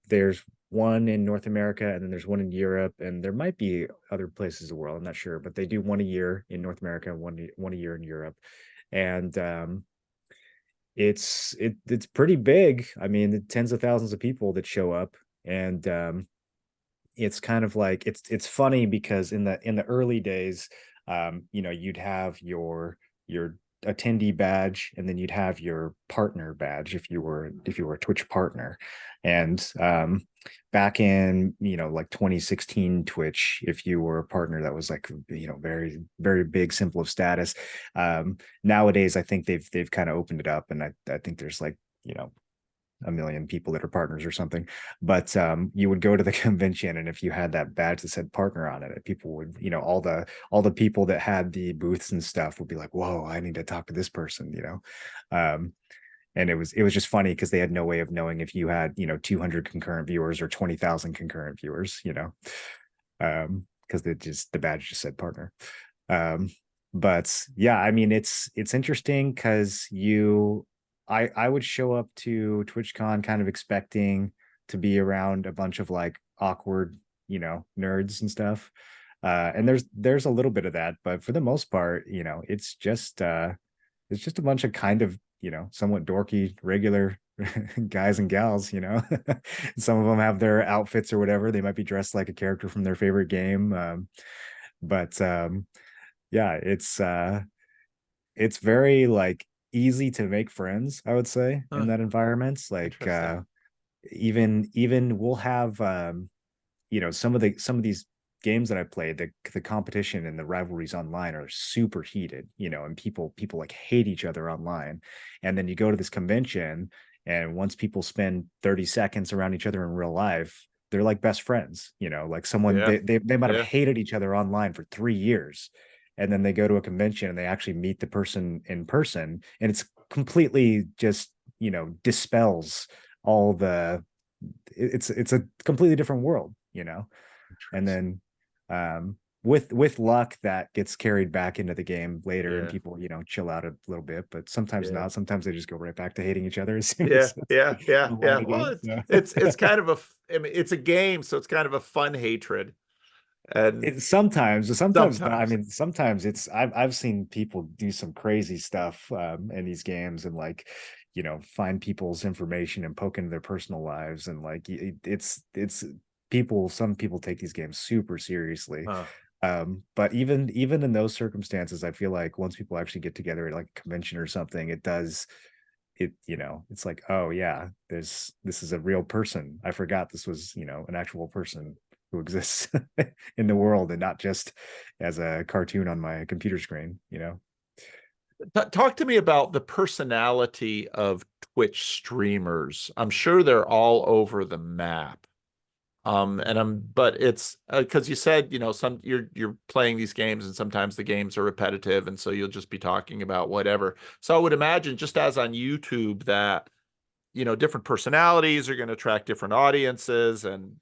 there's one in North America, and then there's one in Europe, and there might be other places in the world. I'm not sure, but they do one a year in North America and one a year in Europe. And it's pretty big. I mean, tens of thousands of people that show up. And it's kind of like it's funny because in the early days, you know, you'd have your attendee badge, and then you'd have your partner badge if you were a Twitch partner. And back in, you know, like 2016 Twitch, if you were a partner, that was like, you know, very big symbol of status. Nowadays I think they've kind of opened it up, and I think there's like, you know, a million people that are partners or something. But you would go to the convention, and if you had that badge that said partner on it, people would, you know, all the people that had the booths and stuff would be like, whoa, I need to talk to this person, you know. And it was just funny because they had no way of knowing if you had, you know, 200 concurrent viewers or 20,000 concurrent viewers, you know. Because the badge just said partner. um but yeah, I mean, it's interesting because I would show up to TwitchCon kind of expecting to be around a bunch of like awkward, you know, nerds and stuff. And there's a little bit of that, but for the most part, you know, it's just a bunch of kind of, you know, somewhat dorky regular guys and gals, you know. Some of them have their outfits or whatever. They might be dressed like a character from their favorite game. But yeah, it's very like easy to make friends, I would say, in Huh, that environment. Like interesting. even we'll have you know, some of these games that I played, the competition and the rivalries online are super heated, you know, and people like hate each other online. And then you go to this convention, and once people spend 30 seconds around each other in real life, they're like best friends, you know, like someone Yeah, they might have yeah. hated each other online for 3 years. And then they go to a convention and they actually meet the person in person, and it's completely just, you know, dispels all the it's a completely different world, you know. And Interesting. then with luck, that gets carried back into the game later, and Yeah, people, you know, chill out a little bit, but sometimes yeah. not. Sometimes they just go right back to hating each other as soon Yeah, as yeah, the yeah, light yeah. Well, again. So it's kind of I mean, it's a game, so it's kind of a fun hatred. And sometimes not. I sometimes, mean, sometimes I've seen people do some crazy stuff in these games, and like, you know, find people's information and poke into their personal lives, and like it's some people take these games super seriously. Huh. But even in those circumstances, I feel like once people actually get together at like a convention or something, it's like, oh yeah, this is a real person. I forgot this was, an actual person who exists in the world and not just as a cartoon on my computer screen. Talk to me about the personality of Twitch streamers. I'm sure they're all over the map. But it's because you said, some you're playing these games and sometimes the games are repetitive, and so you'll just be talking about whatever. So I would imagine, just as on YouTube, that different personalities are going to attract different audiences and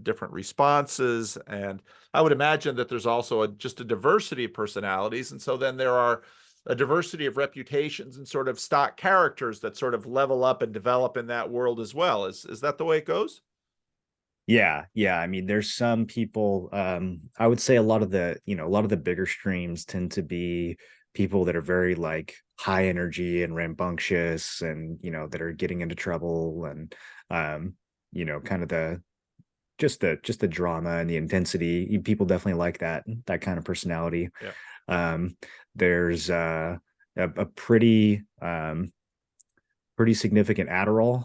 different responses. And I would imagine that there's also just a diversity of personalities, and so then there are a diversity of reputations and sort of stock characters that sort of level up and develop in that world as well. Is that the way it goes? Yeah. I mean, there's some people, I would say a lot of the bigger streams tend to be people that are very like high energy and rambunctious and, that are getting into trouble and, kind of just the drama and the intensity. People definitely like that kind of personality. Yeah. There's a pretty significant Adderall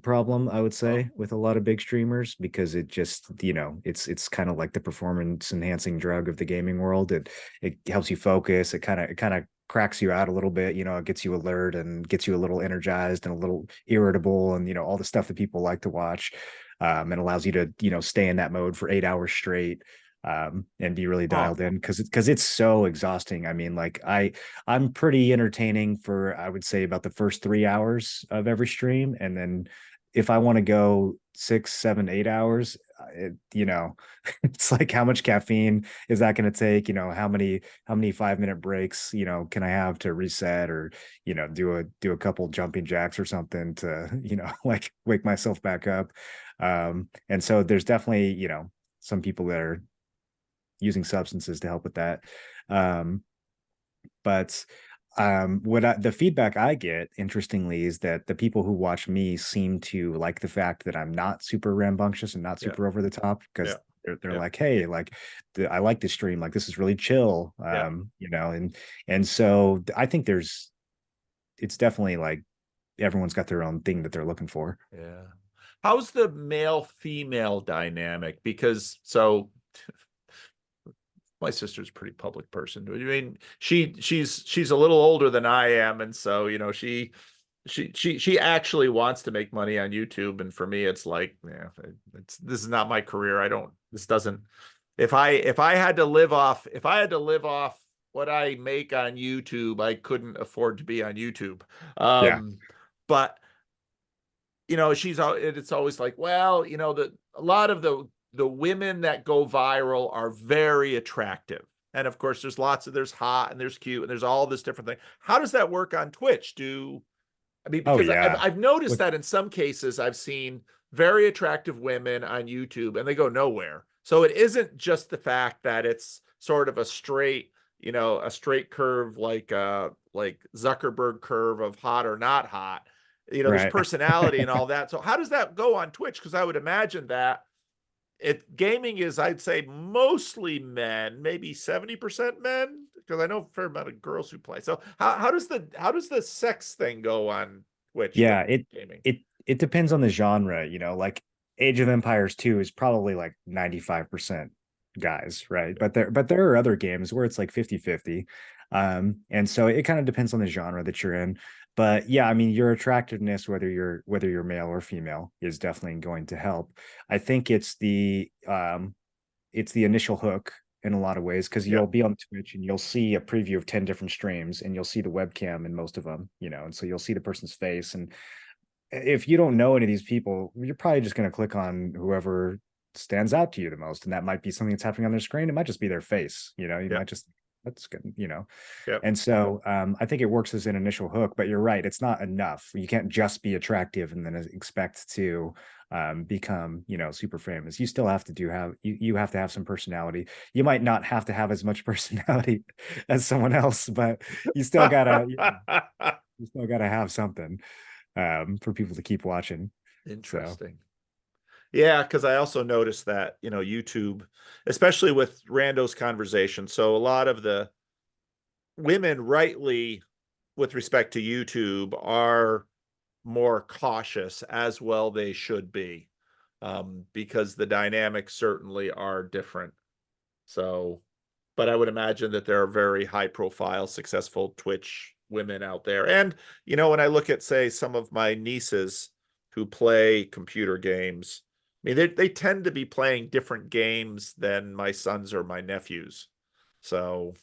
problem, I would Oh. say, with a lot of big streamers because it just, it's kind of like the performance enhancing drug of the gaming world. It helps you focus. It kind of cracks you out a little bit. It gets you alert and gets you a little energized and a little irritable and all the stuff that people like to watch. And allows you to stay in that mode for 8 hours straight. And be really Huh. dialed in because it's so exhausting. I mean, like I'm pretty entertaining for, I would say, about the first 3 hours of every stream, and then if I want to go 6, 7, 8 hours, it's like how much caffeine is that going to take? How many 5-minute breaks, can I have to reset or, do a couple jumping jacks or something to, like wake myself back up. And so there's definitely, some people that are using substances to help with that. Um, but the feedback I get, interestingly, is that the people who watch me seem to like the fact that I'm not super rambunctious and not Yeah. super over the top because Yeah. they're Yeah. like, hey, like I like this stream, like this is really chill. Yeah. And so I think it's definitely like everyone's got their own thing that they're looking for. Yeah. How's the male female dynamic? Because my sister's a pretty public person. I mean, she's a little older than I am, and so she actually wants to make money on YouTube, and for me, it's like, yeah, this is not my career. I don't. This doesn't. If I had to live off what I make on YouTube, I couldn't afford to be on YouTube. Yeah. But it's always like, well, a lot of the women that go viral are very attractive. And of course, there's hot and there's cute and there's all this different thing. How does that work on Twitch? I mean, Oh because I've, yeah. I've noticed With that in some cases I've seen very attractive women on YouTube and they go nowhere. So it isn't just the fact that it's sort of a straight curve like Zuckerberg curve of hot or not hot. There's right. personality and all that. So how does that go on Twitch? Because I would imagine that gaming is, I'd say, mostly men, maybe 70% men, because I know a fair amount of girls who play. So how does the sex thing go on Twitch with Yeah, it gaming? it it depends on the genre, like Age of Empires 2 is probably like 95% guys, right? Yeah. But there are other games where it's like 50-50. And so it kind of depends on the genre that you're in. But yeah, I mean, your attractiveness, whether you're male or female, is definitely going to help. I think it's the initial hook in a lot of ways because Yeah. you'll be on Twitch and you'll see a preview of 10 different streams and you'll see the webcam in most of them, and so you'll see the person's face. And if you don't know any of these people, you're probably just going to click on whoever stands out to you the most. And that might be something that's happening on their screen. It might just be their face, you Yeah. might just, that's good. Yeah. And so I think it works as an initial hook, but you're right. It's not enough. You can't just be attractive and then expect to become, super famous. You still have to you have to have some personality. You might not have to have as much personality as someone else, but you still gotta, you still gotta have something for people to keep watching. So Interesting. Yeah, because I also noticed that, YouTube, especially with Randos conversation. So a lot of the women, rightly, with respect to YouTube, are more cautious, as well they should be, because the dynamics certainly are different. So, but I would imagine that there are very high profile, successful Twitch women out there. And, when I look at, say, some of my nieces who play computer games, I mean, they tend to be playing different games than my sons or my nephews. So,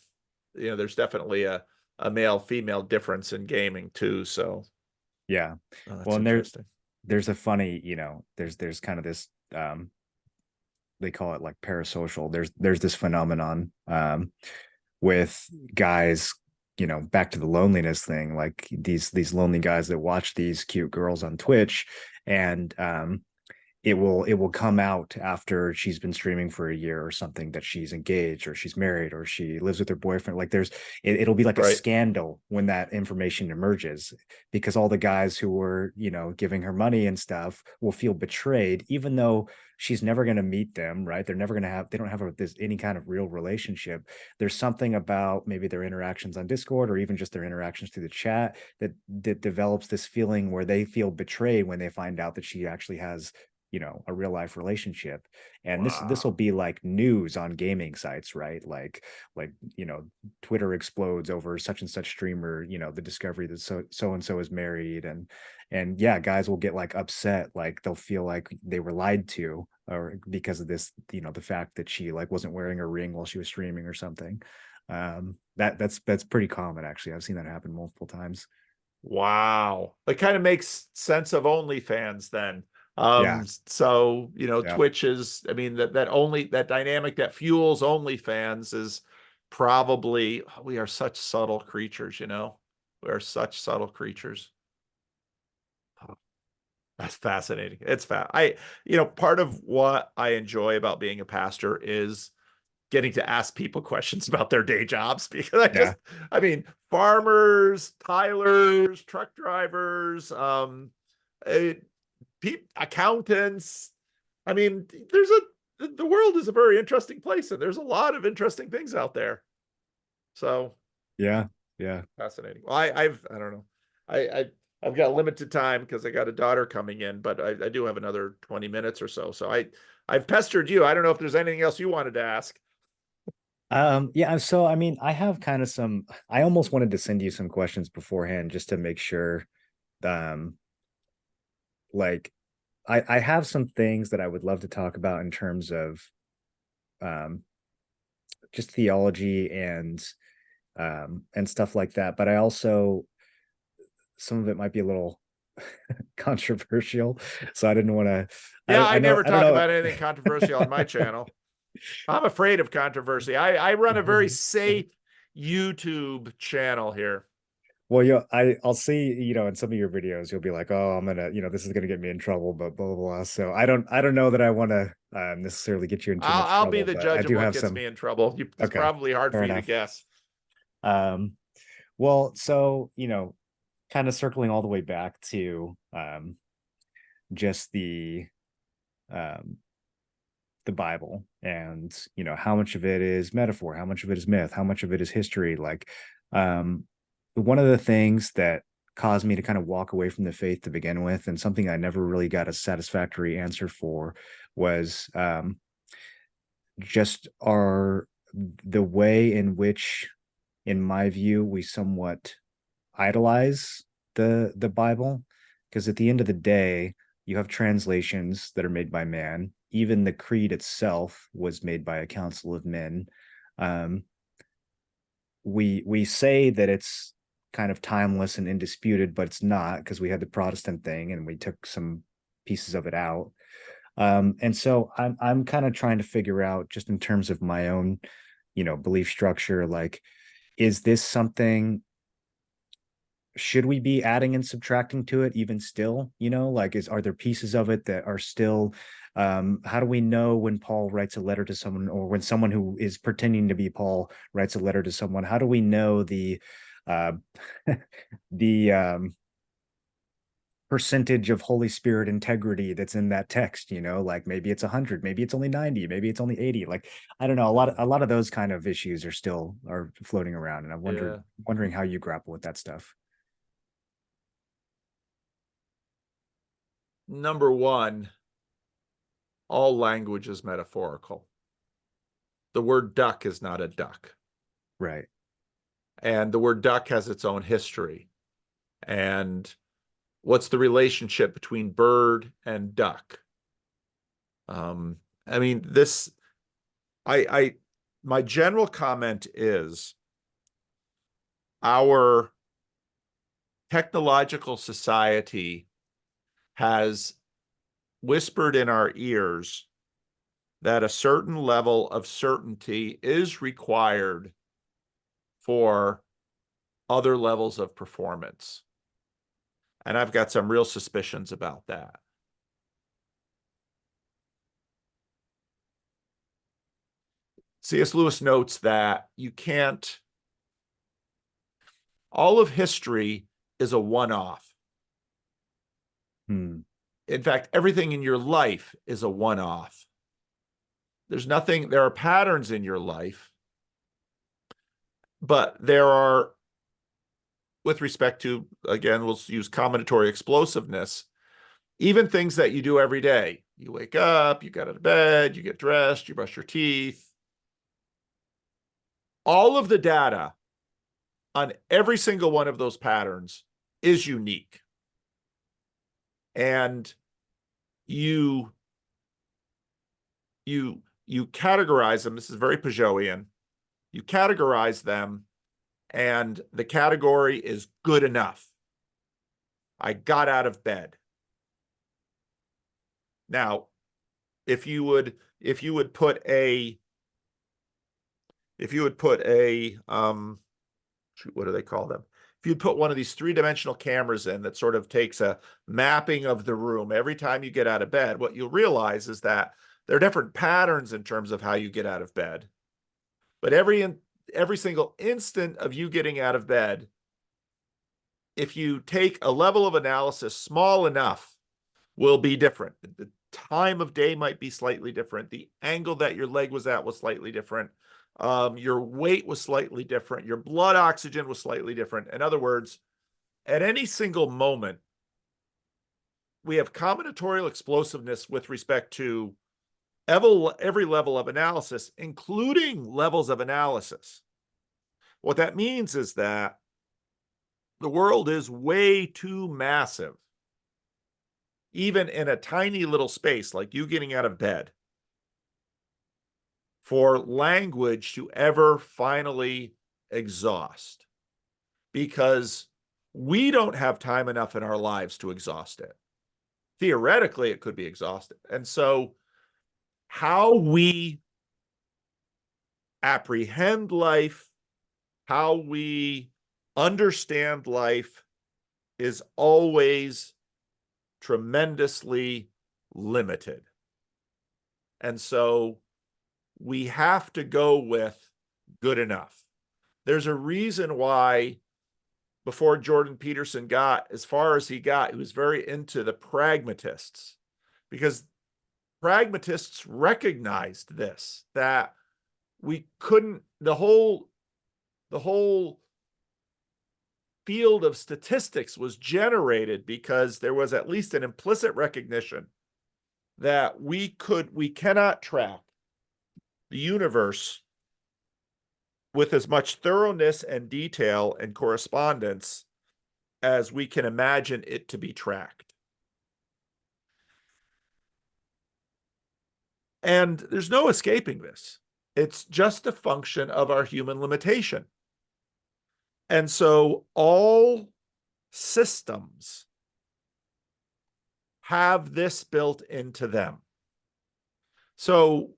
there's definitely a male female difference in gaming too. So, Yeah. that's Well, and interesting. there's a funny, there's kind of this they call it like parasocial. There's this phenomenon with guys, back to the loneliness thing, like these lonely guys that watch these cute girls on Twitch, and it will come out after she's been streaming for a year or something that she's engaged or she's married or she lives with her boyfriend. Like it'll be like a Right. scandal when that information emerges, because all the guys who were, giving her money and stuff will feel betrayed, even though she's never going to meet them, right? They don't have any kind of real relationship. There's something about maybe their interactions on Discord or even just their interactions through the chat that develops this feeling where they feel betrayed when they find out that she actually has, a real life relationship. And this will Wow. be like news on gaming sites, right? Like Twitter explodes over such and such streamer, the discovery that so and so is married. And yeah, guys will get like upset, like they'll feel like they were lied to, or because of this, the fact that she like wasn't wearing a ring while she was streaming or something. That's pretty common, actually. I've seen that happen multiple times. Wow. It kind of makes sense of OnlyFans then. Yeah. So, Yeah. Twitch is, I mean, that dynamic that fuels OnlyFans is probably, we are such subtle creatures. We are such subtle creatures. Oh, that's fascinating. It's part of what I enjoy about being a pastor is getting to ask people questions about their day jobs, because Yeah. I mean, farmers, tilers, truck drivers, uh, accountants. I mean, the world is a very interesting place, and there's a lot of interesting things out there. So Yeah. Yeah. fascinating. Well, I don't know. I've got limited time because I got a daughter coming in, but I do have another 20 minutes or so. So I've pestered you. I don't know if there's anything else you wanted to ask. Yeah, so I mean, I have kind of I almost wanted to send you some questions beforehand just to make sure. Um, like I have some things that I would love to talk about in terms of um just theology and stuff like that. But I also, some of it might be a little controversial. So I didn't want to, Yeah, I never I don't talk know. about anything controversial on my channel. I'm afraid of controversy. I run a very safe YouTube channel here. Well, I'll see, in some of your videos, you'll be like, oh, I'm gonna, this is gonna get me in trouble, but blah, blah, blah. So I don't know that I want to necessarily get you in too much I'll be trouble, the but I judge of do what have gets some. me in trouble. It's Okay, probably hard for fair you to enough. guess. Um, well, so, kind of circling all the way back to just um the Bible, and how much of it is metaphor, how much of it is myth, how much of it is history. Like, um, one of the things that caused me to kind of walk away from the faith to begin with, and something I never really got a satisfactory answer for, was just the way in which, in my view, we somewhat idolize the Bible. Because at the end of the day, you have translations that are made by man. Even the creed itself was made by a council of men. um, we say that it's kind of timeless and indisputed, but it's not, because we had the Protestant thing and we took some pieces of it out. And so I'm kind of trying to figure out, just in terms of my own, belief structure, like, is this something, should we be adding and subtracting to it even still? Like, are there pieces of it that are still, how do we know when Paul writes a letter to someone, or when someone who is pretending to be Paul writes a letter to someone? How do we know the uh the percentage of Holy Spirit integrity that's in that text, like maybe it's 100, maybe it's only 90, maybe it's only 80. Like, I don't know, a lot of those kind of issues are floating around, and I'm wondering how you grapple with that stuff. Number one, all language is metaphorical. The word duck is not a duck. Right. And the word duck has its own history. And what's the relationship between bird and duck? I mean, my general comment is our technological society has whispered in our ears that a certain level of certainty is required for other levels of performance. And I've got some real suspicions about that. C.S. Lewis notes that all of history is a one-off. Hmm. In fact, everything in your life is a one-off. There are patterns in your life, but there are, with respect to, again, we'll use combinatory explosiveness, even things that you do every day. You wake up, you get out of bed, you get dressed, you brush your teeth. All of the data on every single one of those patterns is unique. And you categorize them. This is very Peugeotian. You categorize them, and the category is good enough. I got out of bed. Now, if you would put a what do they call them? If you put one of these three-dimensional cameras in that sort of takes a mapping of the room every time you get out of bed, what you'll realize is that there are different patterns in terms of how you get out of bed. But every single instant of you getting out of bed, if you take a level of analysis small enough, will be different. The time of day might be slightly different. The angle that your leg was at was slightly different. Your weight was slightly different. Your blood oxygen was slightly different. In other words, at any single moment, we have combinatorial explosiveness with respect to every level of analysis, including levels of analysis. What that means is that the world is way too massive, even in a tiny little space like you getting out of bed, for language to ever finally exhaust, because we don't have time enough in our lives to exhaust it. Theoretically, it could be exhausted. And so how we apprehend life, how we understand life is always tremendously limited. And so we have to go with good enough. There's a reason why before Jordan Peterson got as far as he got, he was very into the pragmatists, because pragmatists recognized this, that we couldn't, the whole field of statistics was generated because there was at least an implicit recognition that we cannot track the universe with as much thoroughness and detail and correspondence as we can imagine it to be tracked. And there's no escaping this. It's just a function of our human limitation. And so all systems have this built into them. So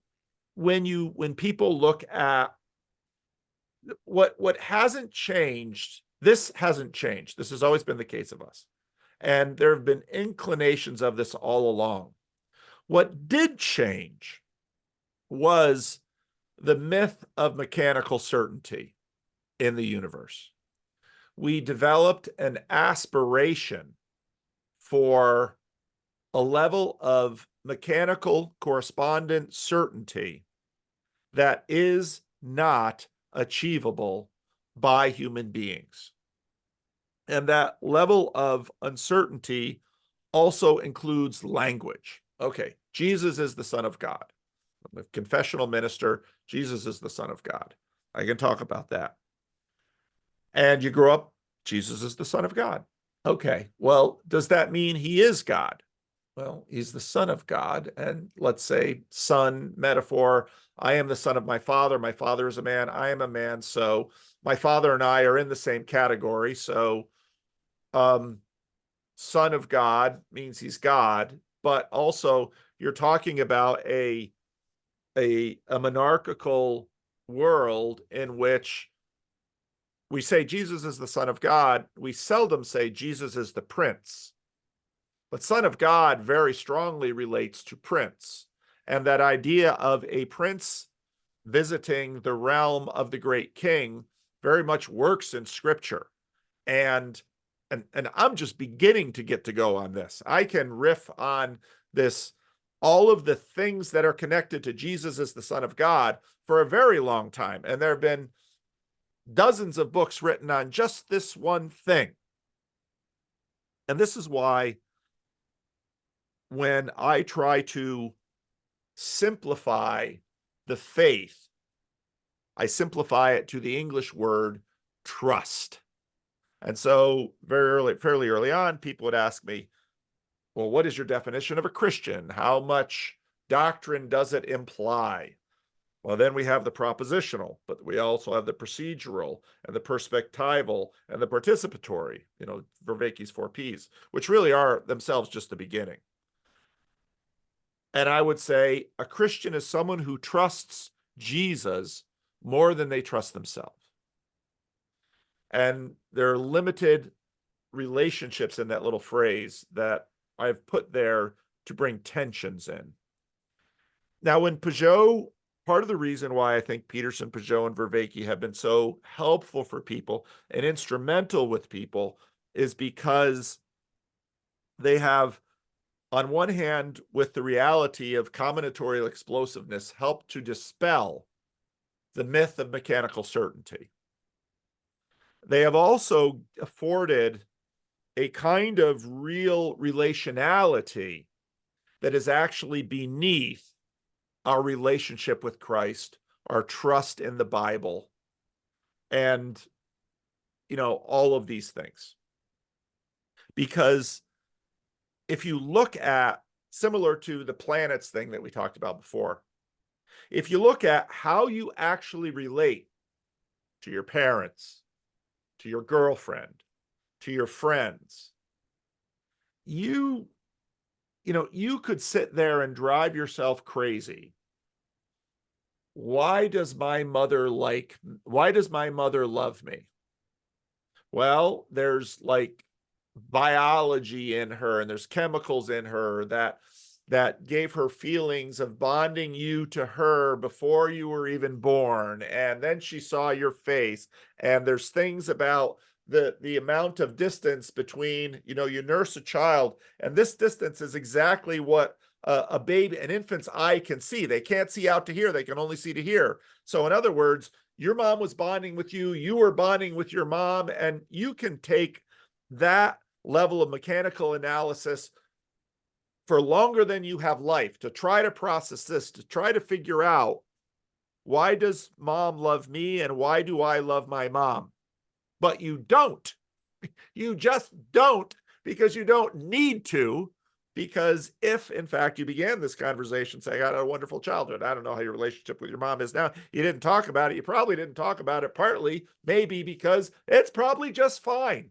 when people look at what hasn't changed, this hasn't changed. This has always been the case of us. And there have been inclinations of this all along. What did change was the myth of mechanical certainty in the universe. We developed an aspiration for a level of mechanical correspondent certainty that is not achievable by human beings. And that level of uncertainty also includes language. Okay, Jesus is the Son of God. I'm a confessional minister. Jesus is the Son of God. I can talk about that. And you grow up, Jesus is the Son of God. Okay, well, does that mean he is God? Well, he's the Son of God. And let's say, son metaphor, I am the son of my father. My father is a man. I am a man. So my father and I are in the same category. So, Son of God means he's God, but also you're talking about a monarchical world in which we say Jesus is the Son of God. We seldom say Jesus is the Prince. But Son of God very strongly relates to Prince. And that idea of a prince visiting the realm of the great king very much works in Scripture. And I'm just beginning to get to go on this. I can riff on this, all of the things that are connected to Jesus as the Son of God for a very long time. And there have been dozens of books written on just this one thing. And this is why when I try to simplify the faith, I simplify it to the English word trust. And so fairly early on, people would ask me, well, what is your definition of a Christian? How much doctrine does it imply? Well, then we have the propositional, but we also have the procedural and the perspectival and the participatory, Vervaeke's 4 Ps, which really are themselves just the beginning. And I would say a Christian is someone who trusts Jesus more than they trust themselves. And there are limited relationships in that little phrase that I've put there to bring tensions in. Now, when Peugeot, part of the reason why I think Peterson, Peugeot, and Vervaeke have been so helpful for people and instrumental with people is because they have, on one hand, with the reality of combinatorial explosiveness, helped to dispel the myth of mechanical certainty. They have also afforded a kind of real relationality that is actually beneath our relationship with Christ, our trust in the Bible, and, all of these things. Because if you look at, similar to the planets thing that we talked about before, if you look at how you actually relate to your parents, to your girlfriend, to your friends, you could sit there and drive yourself crazy. Why does my mother love me? Well, there's like biology in her and there's chemicals in her that gave her feelings of bonding you to her before you were even born. And then she saw your face, and there's things about the amount of distance between, you nurse a child, and this distance is exactly what a baby, an infant's eye can see. They can't see out to here. They can only see to here. So in other words, your mom was bonding with you. You were bonding with your mom, and you can take that level of mechanical analysis for longer than you have life to try to process this, to try to figure out, why does mom love me and why do I love my mom? But you don't. You just don't, because you don't need to. Because if, in fact, you began this conversation saying, I had a wonderful childhood, I don't know how your relationship with your mom is now, you didn't talk about it. You probably didn't talk about it partly, maybe because it's probably just fine.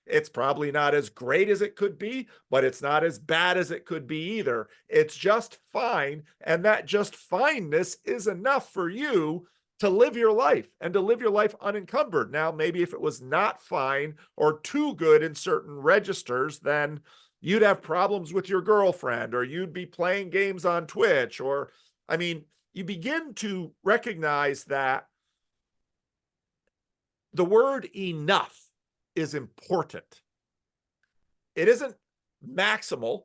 It's probably not as great as it could be, but it's not as bad as it could be either. It's just fine. And that just fineness is enough for you to live your life and to live your life unencumbered. Now, maybe if it was not fine or too good in certain registers, then you'd have problems with your girlfriend, or you'd be playing games on Twitch, or, you begin to recognize that the word enough is important. It isn't maximal.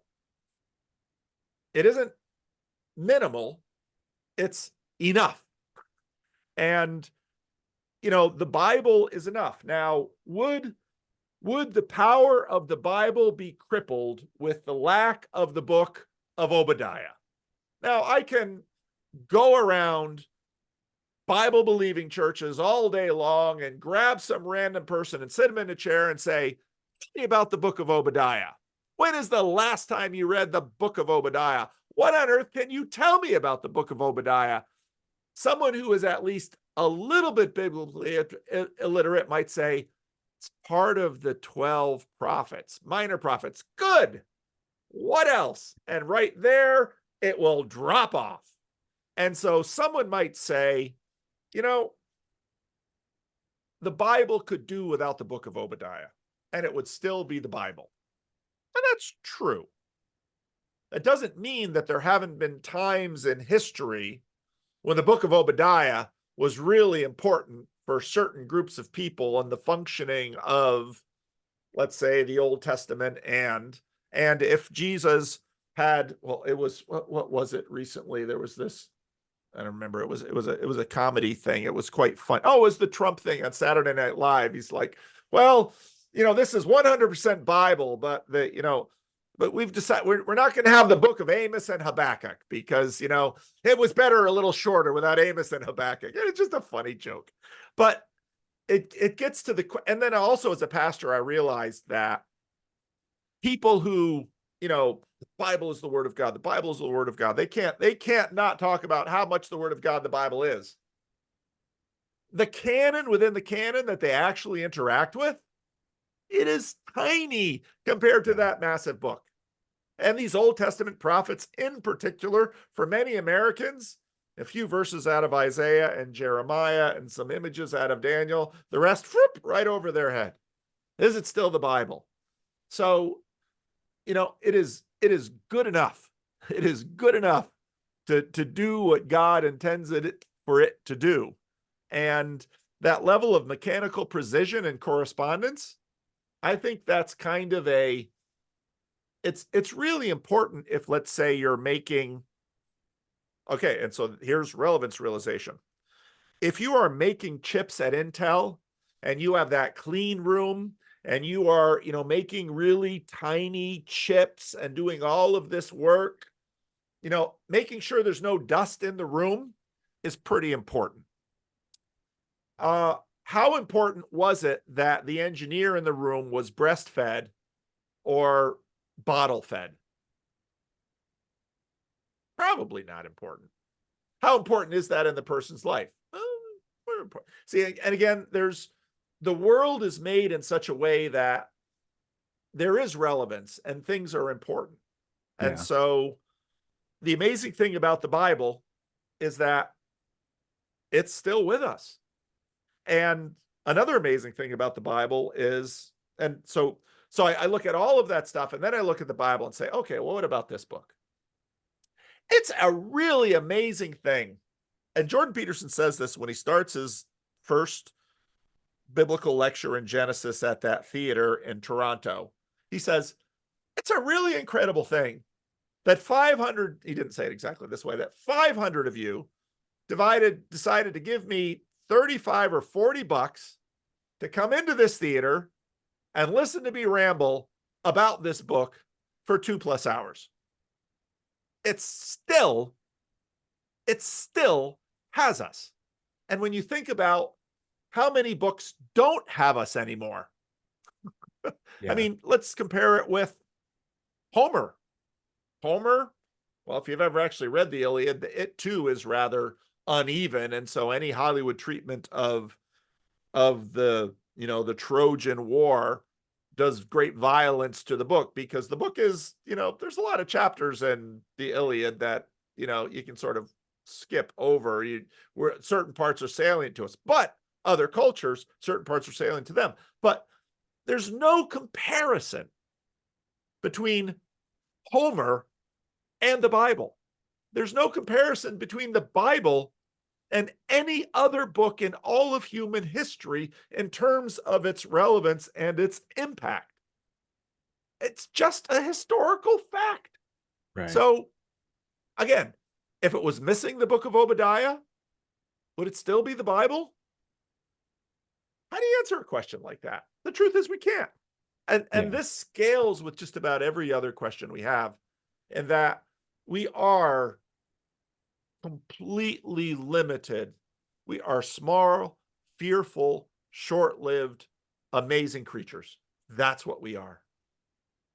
It isn't minimal. It's enough. And, the Bible is enough. Now, would the power of the Bible be crippled with the lack of the book of Obadiah? Now, I can go around Bible believing churches all day long and grab some random person and sit them in a chair and say, tell me about the book of Obadiah. When is the last time you read the book of Obadiah? What on earth can you tell me about the book of Obadiah? Someone who is at least a little bit biblically illiterate might say, it's part of the 12 prophets, minor prophets. Good. What else? And right there, it will drop off. And so someone might say, the Bible could do without the book of Obadiah, and it would still be the Bible. And that's true. That doesn't mean that there haven't been times in history when the book of Obadiah was really important for certain groups of people and the functioning of, let's say, the Old Testament. And if Jesus had, well, it was, what was it recently? There was this, I don't remember. It was a comedy thing. It was quite fun. Oh, it was the Trump thing on Saturday Night Live. He's like, well, this is 100% Bible, but but we've decided we're not going to have the book of Amos and Habakkuk because, it was better a little shorter without Amos and Habakkuk. It's just a funny joke. But it gets to and then also as a pastor, I realized that people who, the Bible is the word of God. The Bible is the word of God. They can't not talk about how much the word of God the Bible is. The canon within the canon that they actually interact with, it is tiny compared to that massive book. And these Old Testament prophets in particular, for many Americans, a few verses out of Isaiah and Jeremiah and some images out of Daniel, the rest, right over their head. Is it still the Bible? So, it is good enough. It is good enough to do what God intends for it to do. And that level of mechanical precision and correspondence, I think that's kind of it's really important if, let's say, you're making, okay, and so here's relevance realization. If you are making chips at Intel and you have that clean room and you are, making really tiny chips and doing all of this work, making sure there's no dust in the room is pretty important. How important was it that the engineer in the room was breastfed or bottle fed? Probably not important. How important is that in the person's life? See, and again, the world is made in such a way that there is relevance and things are important. And so the amazing thing about the Bible is that it's still with us. And another amazing thing about the Bible is, and so I look at all of that stuff and then I look at the Bible and say, okay, well, what about this book? It's a really amazing thing. And Jordan Peterson says this when he starts his first biblical lecture in Genesis at that theater in Toronto. He says, it's a really incredible thing that 500, he didn't say it exactly this way, that 500 of you decided to give me 35 or 40 bucks to come into this theater and listen to me ramble about this book for 2+ hours. It still has us. And when you think about how many books don't have us anymore, I mean, let's compare it with Homer. Homer, well, if you've ever actually read the Iliad, it too is rather uneven. And so any Hollywood treatment of the, the Trojan War does great violence to the book because the book is, there's a lot of chapters in the Iliad that, you can sort of skip over where certain parts are salient to us, but other cultures, certain parts are salient to them. But there's no comparison between Homer and the Bible. There's no comparison between the Bible and any other book in all of human history in terms of its relevance and its impact. It's just a historical fact. Right. So again, if it was missing the book of Obadiah, would it still be the Bible? How do you answer a question like that? The truth is we can't. And Yeah. this scales with just about every other question we have, in that we are completely limited. We are small, fearful, short-lived, amazing creatures. That's what we are.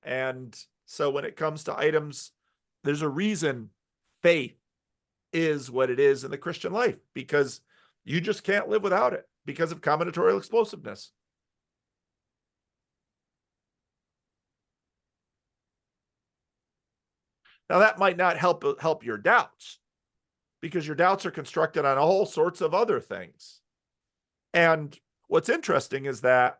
And so when it comes to items, there's a reason faith is what it is in the Christian life, because you just can't live without it because of combinatorial explosiveness. Now that might not help your doubts, because your doubts are constructed on all sorts of other things. And what's interesting is that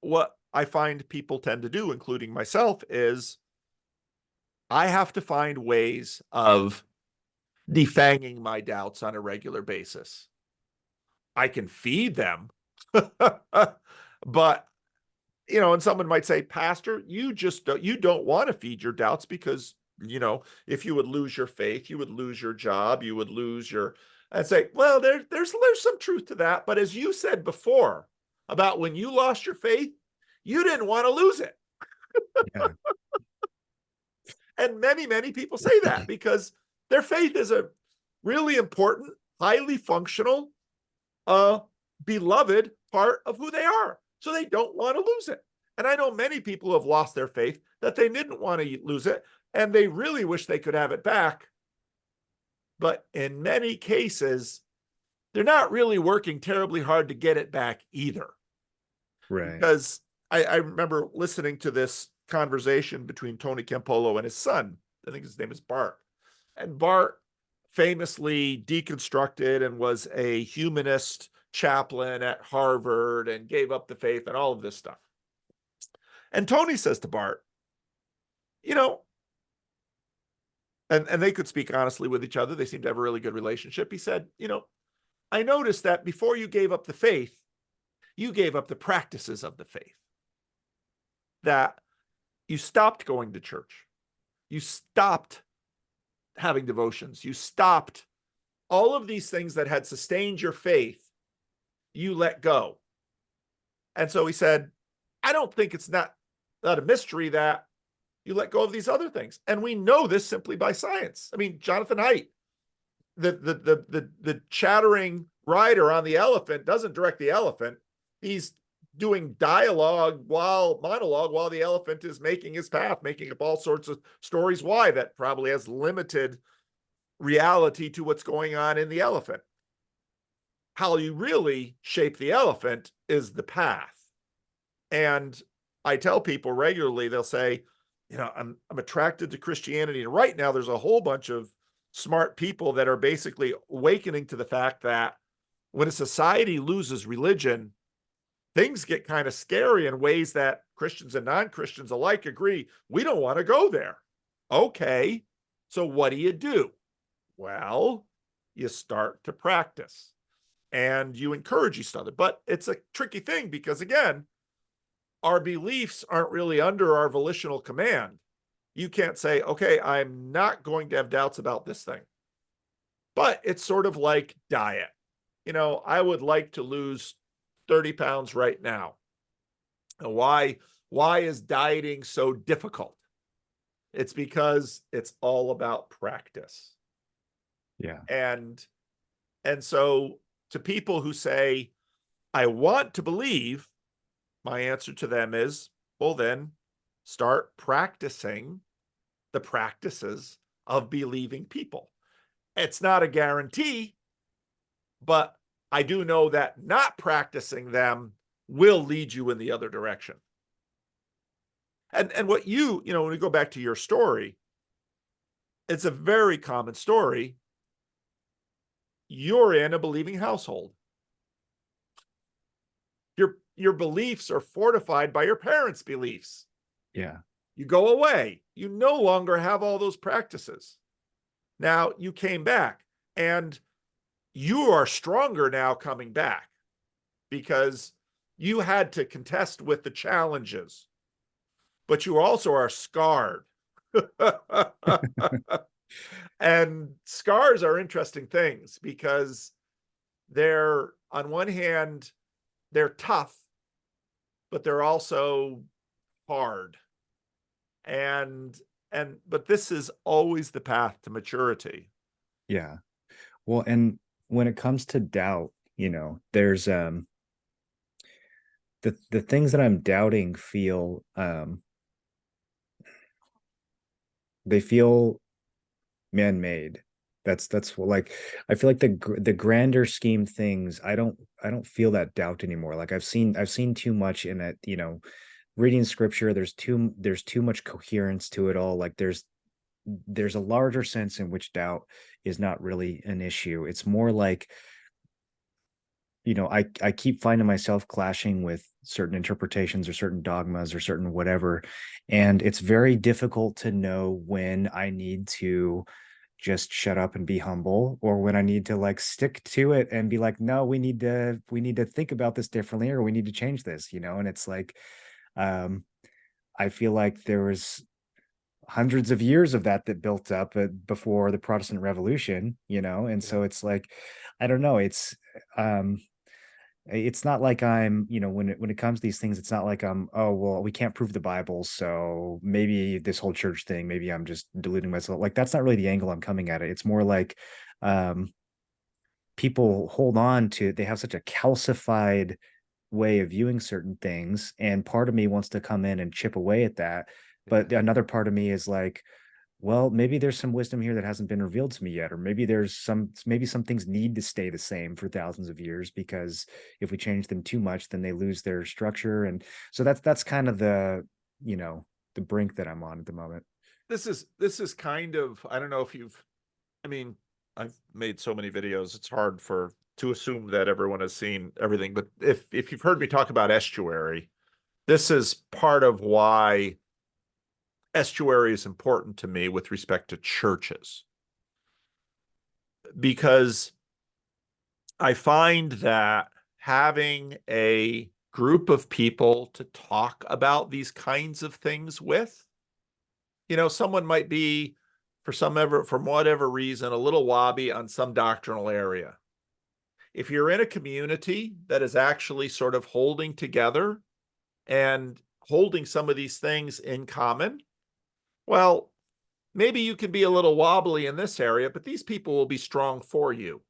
what I find people tend to do, including myself, is I have to find ways of defanging my doubts on a regular basis. I can feed them, but and someone might say, Pastor, you don't want to feed your doubts, because if you would lose your faith, you would lose your job, you would lose your. I'd say, well, there's some truth to that, but as you said before about when you lost your faith, you didn't want to lose it. Yeah. And many people say that because their faith is a really important, highly functional, beloved part of who they are. So they don't want to lose it. And I know many people who have lost their faith that they didn't want to lose it, and they really wish they could have it back. But in many cases, they're not really working terribly hard to get it back either. Right. Because I remember listening to this conversation between Tony Campolo and his son. I think his name is Bart. And Bart famously deconstructed and was a humanist chaplain at Harvard and gave up the faith and all of this stuff. And Tony says to Bart, and they could speak honestly with each other. They seem to have a really good relationship. He said, I noticed that before you gave up the faith, you gave up the practices of the faith. That you stopped going to church. You stopped having devotions. You stopped all of these things that had sustained your faith. You let go. And so he said, I don't think it's not a mystery that you let go of these other things. And we know this simply by science. I mean, Jonathan Haidt, the chattering rider on the elephant, doesn't direct the elephant. He's doing monologue while the elephant is making his path, making up all sorts of stories why that probably has limited reality to what's going on in the elephant. How you really shape the elephant is the path. And I tell people regularly, they'll say, I'm attracted to Christianity. And right now there's a whole bunch of smart people that are basically awakening to the fact that when a society loses religion, things get kind of scary in ways that Christians and non-Christians alike agree, we don't want to go there. Okay, so what do? Well, you start to practice and you encourage each other. But it's a tricky thing because, again, our beliefs aren't really under our volitional command. You can't say, okay, I'm not going to have doubts about this thing. But it's sort of like diet. I would like to lose 30 pounds right now. And why is dieting so difficult? It's because it's all about practice. Yeah. And so to people who say, I want to believe, my answer to them is, well, then start practicing the practices of believing people. It's not a guarantee, but I do know that not practicing them will lead you in the other direction. And what when we go back to your story, it's a very common story. You're in a believing household. Your beliefs are fortified by your parents' beliefs. Yeah. You go away. You no longer have all those practices. Now you came back and you are stronger now coming back because you had to contest with the challenges. but you also are scarred. And scars are interesting things because they're, on one hand, they're tough, but they're also hard. And but this is always the path to maturity. Yeah. Well, and when it comes to doubt, there's the things that I'm doubting feel they feel man-made. That's what, like, I feel like the grander scheme things, I don't feel that doubt anymore. Like I've seen too much in it, reading scripture, there's too much coherence to it all. Like there's a larger sense in which doubt is not really an issue. It's more like, I keep finding myself clashing with certain interpretations or certain dogmas or certain whatever, and it's very difficult to know when I need to just shut up and be humble, or when I need to like stick to it and be like, no, we need to think about this differently, or we need to change this, and it's like, um I feel like there was hundreds of years of that built up before the Protestant Revolution, and Yeah. so it's like, I don't know, it's not like I'm, when it comes to these things, it's not like I'm, oh, well, we can't prove the Bible, so maybe this whole church thing, maybe I'm just deluding myself. Like, that's not really the angle I'm coming at it. It's more like, um, people hold on to, they have such a calcified way of viewing certain things, and part of me wants to come in and chip away at that, Yeah. but another part of me is like, well, maybe there's some wisdom here that hasn't been revealed to me yet, or maybe some things need to stay the same for thousands of years, because if we change them too much, then they lose their structure. And so that's kind of you know the brink that I'm on at the moment. This is kind of, I don't know if you've, I mean, I've made so many videos, it's hard to assume that everyone has seen everything. But if you've heard me talk about estuary, this is part of why estuary is important to me with respect to churches. Because I find that having a group of people to talk about these kinds of things with, someone might be, from whatever reason, a little wobbly on some doctrinal area. If you're in a community that is actually sort of holding together and holding some of these things in common, well, maybe you can be a little wobbly in this area, but these people will be strong for you.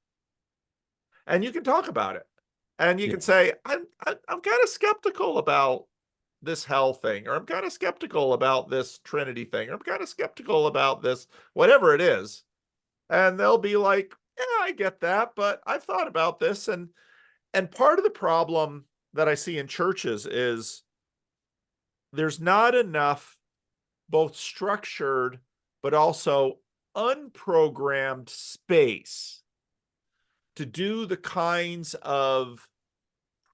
And you can talk about it. And you can Yeah. say, I'm kind of skeptical about this hell thing, or I'm kind of skeptical about this Trinity thing, or I'm kind of skeptical about this, whatever it is. And they'll be like, yeah, I get that, but I've thought about this. And part of the problem that I see in churches is there's not enough both structured but also unprogrammed space to do the kinds of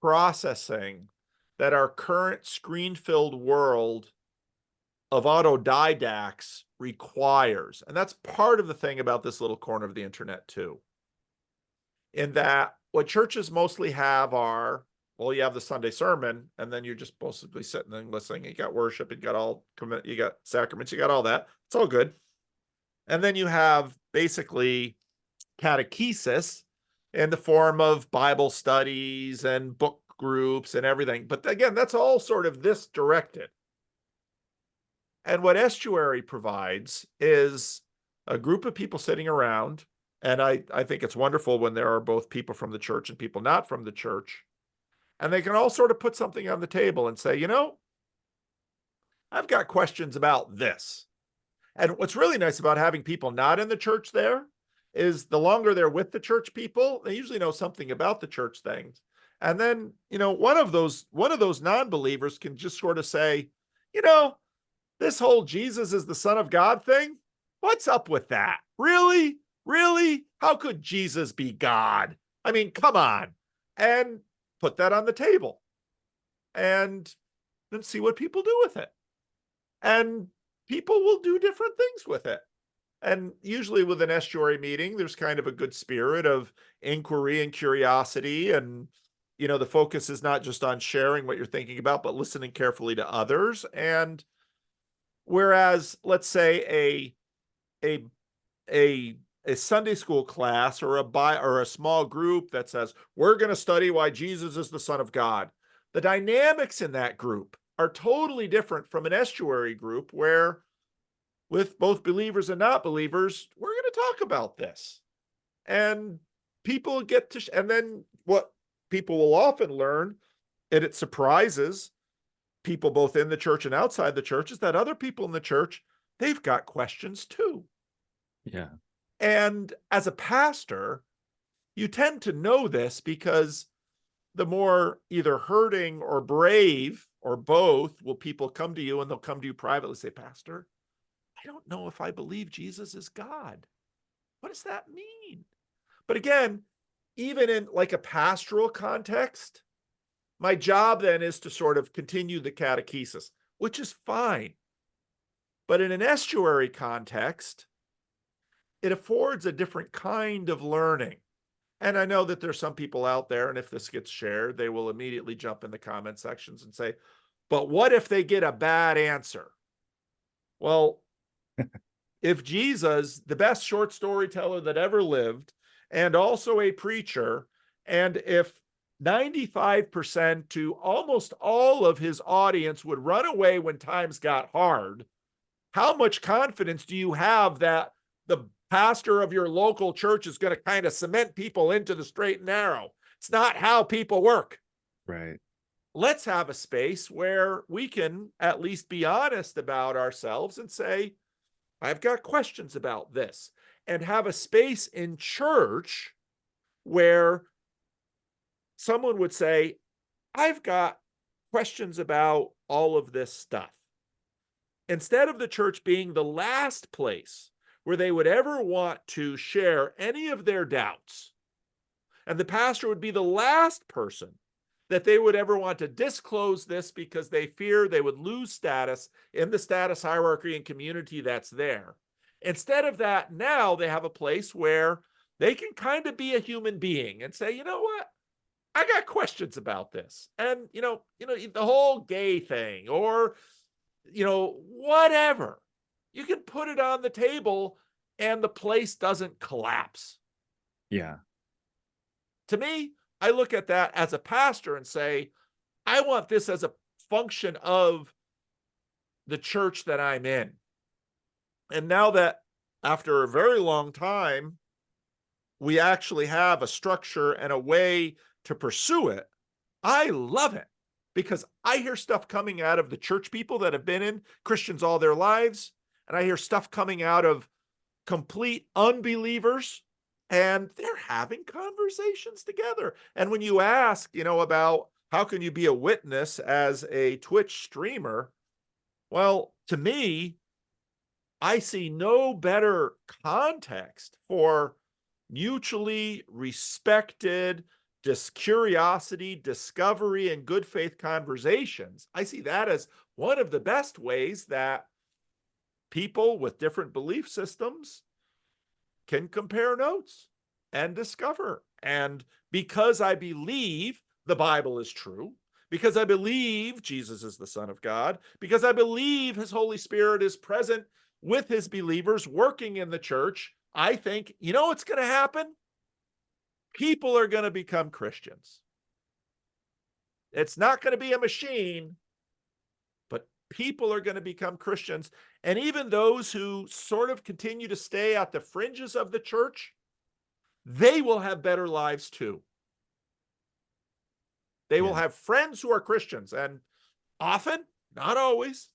processing that our current screen-filled world of autodidacts requires. And that's part of the thing about this little corner of the internet too. In that what churches mostly have are, well, you have the Sunday sermon, and then you're just basically sitting and listening. You got worship, you got sacraments, you got all that. It's all good. And then you have basically catechesis in the form of Bible studies and book groups and everything. But again, that's all sort of this directed. And what estuary provides is a group of people sitting around. And I think it's wonderful when there are both people from the church and people not from the church. And they can all sort of put something on the table and say, I've got questions about this. And what's really nice about having people not in the church there is the longer they're with the church people, they usually know something about the church things. And then, one of those non-believers can just sort of say, you know, this whole Jesus is the Son of God thing, what's up with that? Really? Really? How could Jesus be God? I mean, come on. And put that on the table and then see what people do with it. And people will do different things with it. And usually with an estuary meeting, there's kind of a good spirit of inquiry and curiosity. And, the focus is not just on sharing what you're thinking about, but listening carefully to others. And Whereas, let's say a a Sunday school class or a small group that says we're going to study why Jesus is the Son of God. The dynamics in that group are totally different from an estuary group where, with both believers and not believers, we're going to talk about this, and people get to. And then what people will often learn, and it surprises people both in the church and outside the church, is that other people in the church, they've got questions too. Yeah. And as a pastor, you tend to know this because the more either hurting or brave or both will people come to you, and they'll come to you privately, say, Pastor, I don't know if I believe Jesus is God. What does that mean? But again, even in like a pastoral context, my job then is to sort of continue the catechesis, which is fine. But in an estuary context, it affords a different kind of learning. And I know that there's some people out there, and if this gets shared, they will immediately jump in the comment sections and say, but what if they get a bad answer? Well, if Jesus, the best short storyteller that ever lived, and also a preacher, and if 95% to almost all of his audience would run away when times got hard, how much confidence do you have that the pastor of your local church is going to kind of cement people into the straight and narrow? It's not how people work. Right. Let's have a space where we can at least be honest about ourselves and say, I've got questions about this, and have a space in church where someone would say, I've got questions about all of this stuff. Instead of the church being the last place where they would ever want to share any of their doubts, and the pastor would be the last person that they would ever want to disclose this because they fear they would lose status in the status hierarchy and community that's there. Instead of that, now they have a place where they can kind of be a human being and say, you know what? I got questions about this. And, the whole gay thing, or, whatever. You can put it on the table and the place doesn't collapse. Yeah. To me, I look at that as a pastor and say, I want this as a function of the church that I'm in. And now that after a very long time, we actually have a structure and a way to pursue it, I love it, because I hear stuff coming out of the church people that have been in Christians all their lives, and I hear stuff coming out of complete unbelievers, and they're having conversations together. And when you ask, about how can you be a witness as a Twitch streamer, well, to me, I see no better context for mutually respected curiosity, discovery, and good faith conversations. I see that as one of the best ways that people with different belief systems can compare notes and discover. And because I believe the Bible is true, because I believe Jesus is the Son of God, because I believe his Holy Spirit is present with his believers working in the church, I think, what's going to happen? People are going to become Christians. It's not going to be a machine, but people are going to become Christians. And even those who sort of continue to stay at the fringes of the church, they will have better lives too. They will have friends who are Christians, and often, not always,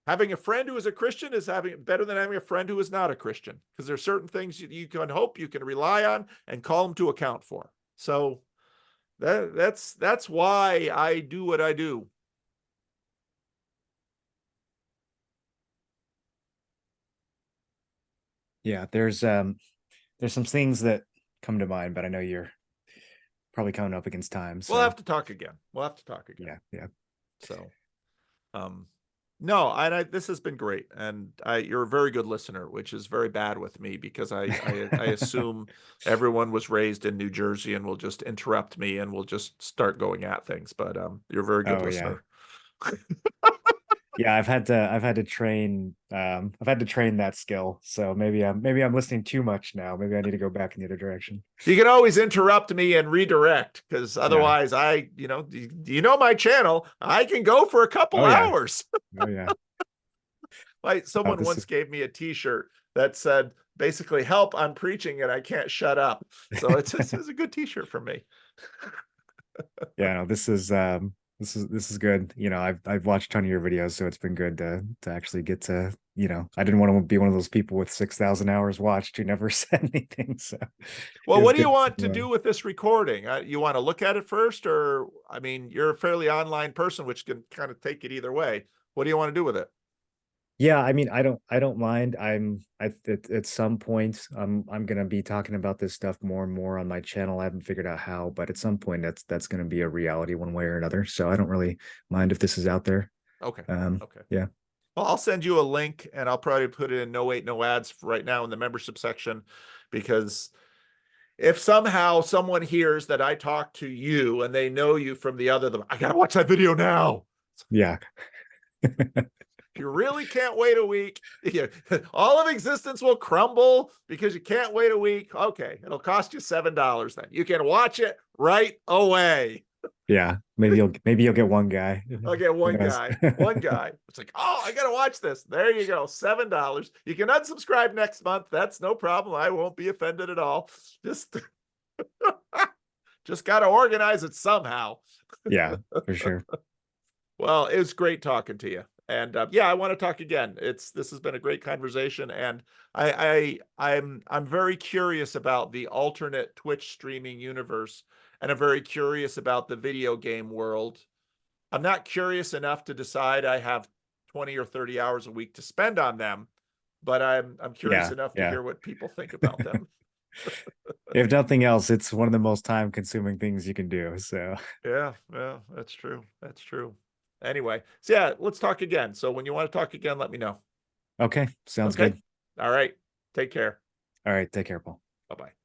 having a friend who is a Christian is better than having a friend who is not a Christian, because there are certain things you can hope you can rely on and call them to account for. So that's why I do what I do. Yeah, there's some things that come to mind, but I know you're probably coming up against time. So We'll have to talk again. Yeah. So, no, this has been great, and you're a very good listener, which is very bad with me, because I assume everyone was raised in New Jersey and will just interrupt me and will just start going at things. But you're a very good listener. Yeah. Yeah, I've had to train that skill. So maybe I'm listening too much now. Maybe I need to go back in the other direction. You can always interrupt me and redirect because Yeah. otherwise do you know my channel? I can go for a couple Oh yeah. hours. Oh yeah. Like someone This once is gave me a t-shirt that said basically help, I'm preaching and I can't shut up. So it's a good t-shirt for me. yeah, no, this is good. You know, I've watched a ton of your videos, so it's been good to actually get to, you know, I didn't want to be one of those people with 6,000 hours watched who never said anything. So it Well, was what do you good. want to do with this recording? You want to look at it first, or I mean, you're a fairly online person, which can kind of take it either way. What do you want to do with it? Yeah, I mean, I don't mind. At some point I'm gonna be talking about this stuff more and more on my channel. I haven't figured out how, but at some point that's gonna be a reality one way or another. So I don't really mind if this is out there. Okay. Okay. Yeah. Well, I'll send you a link and I'll probably put it in no wait, no ads right now in the membership section because if somehow someone hears that I talk to you and they know you from the other, I gotta watch that video now. Yeah. If you really can't wait a week, all of existence will crumble because you can't wait a week. Okay, it'll cost you $7 then. You can watch it right away. Yeah. Maybe you'll get one guy. I'll get Who one knows? guy, one guy. It's like, oh, I gotta watch this. There you go, $7. You can unsubscribe next month. That's no problem. I won't be offended at all. Just, just gotta organize it somehow. Yeah, for sure. Well, it was great talking to you. And yeah, I want to talk again. This has been a great conversation, and I'm very curious about the alternate Twitch streaming universe, and I'm very curious about the video game world. I'm not curious enough to decide I have 20 or 30 hours a week to spend on them, but I'm curious Yeah, enough to yeah. hear what people think about them. If nothing else, it's one of the most time consuming things you can do. So Yeah, yeah, that's true. That's true. Anyway, so yeah, let's talk again. So when you want to talk again, let me know. okay, sounds Okay. good. All right. Take care. All right, take care, Paul. Bye-bye.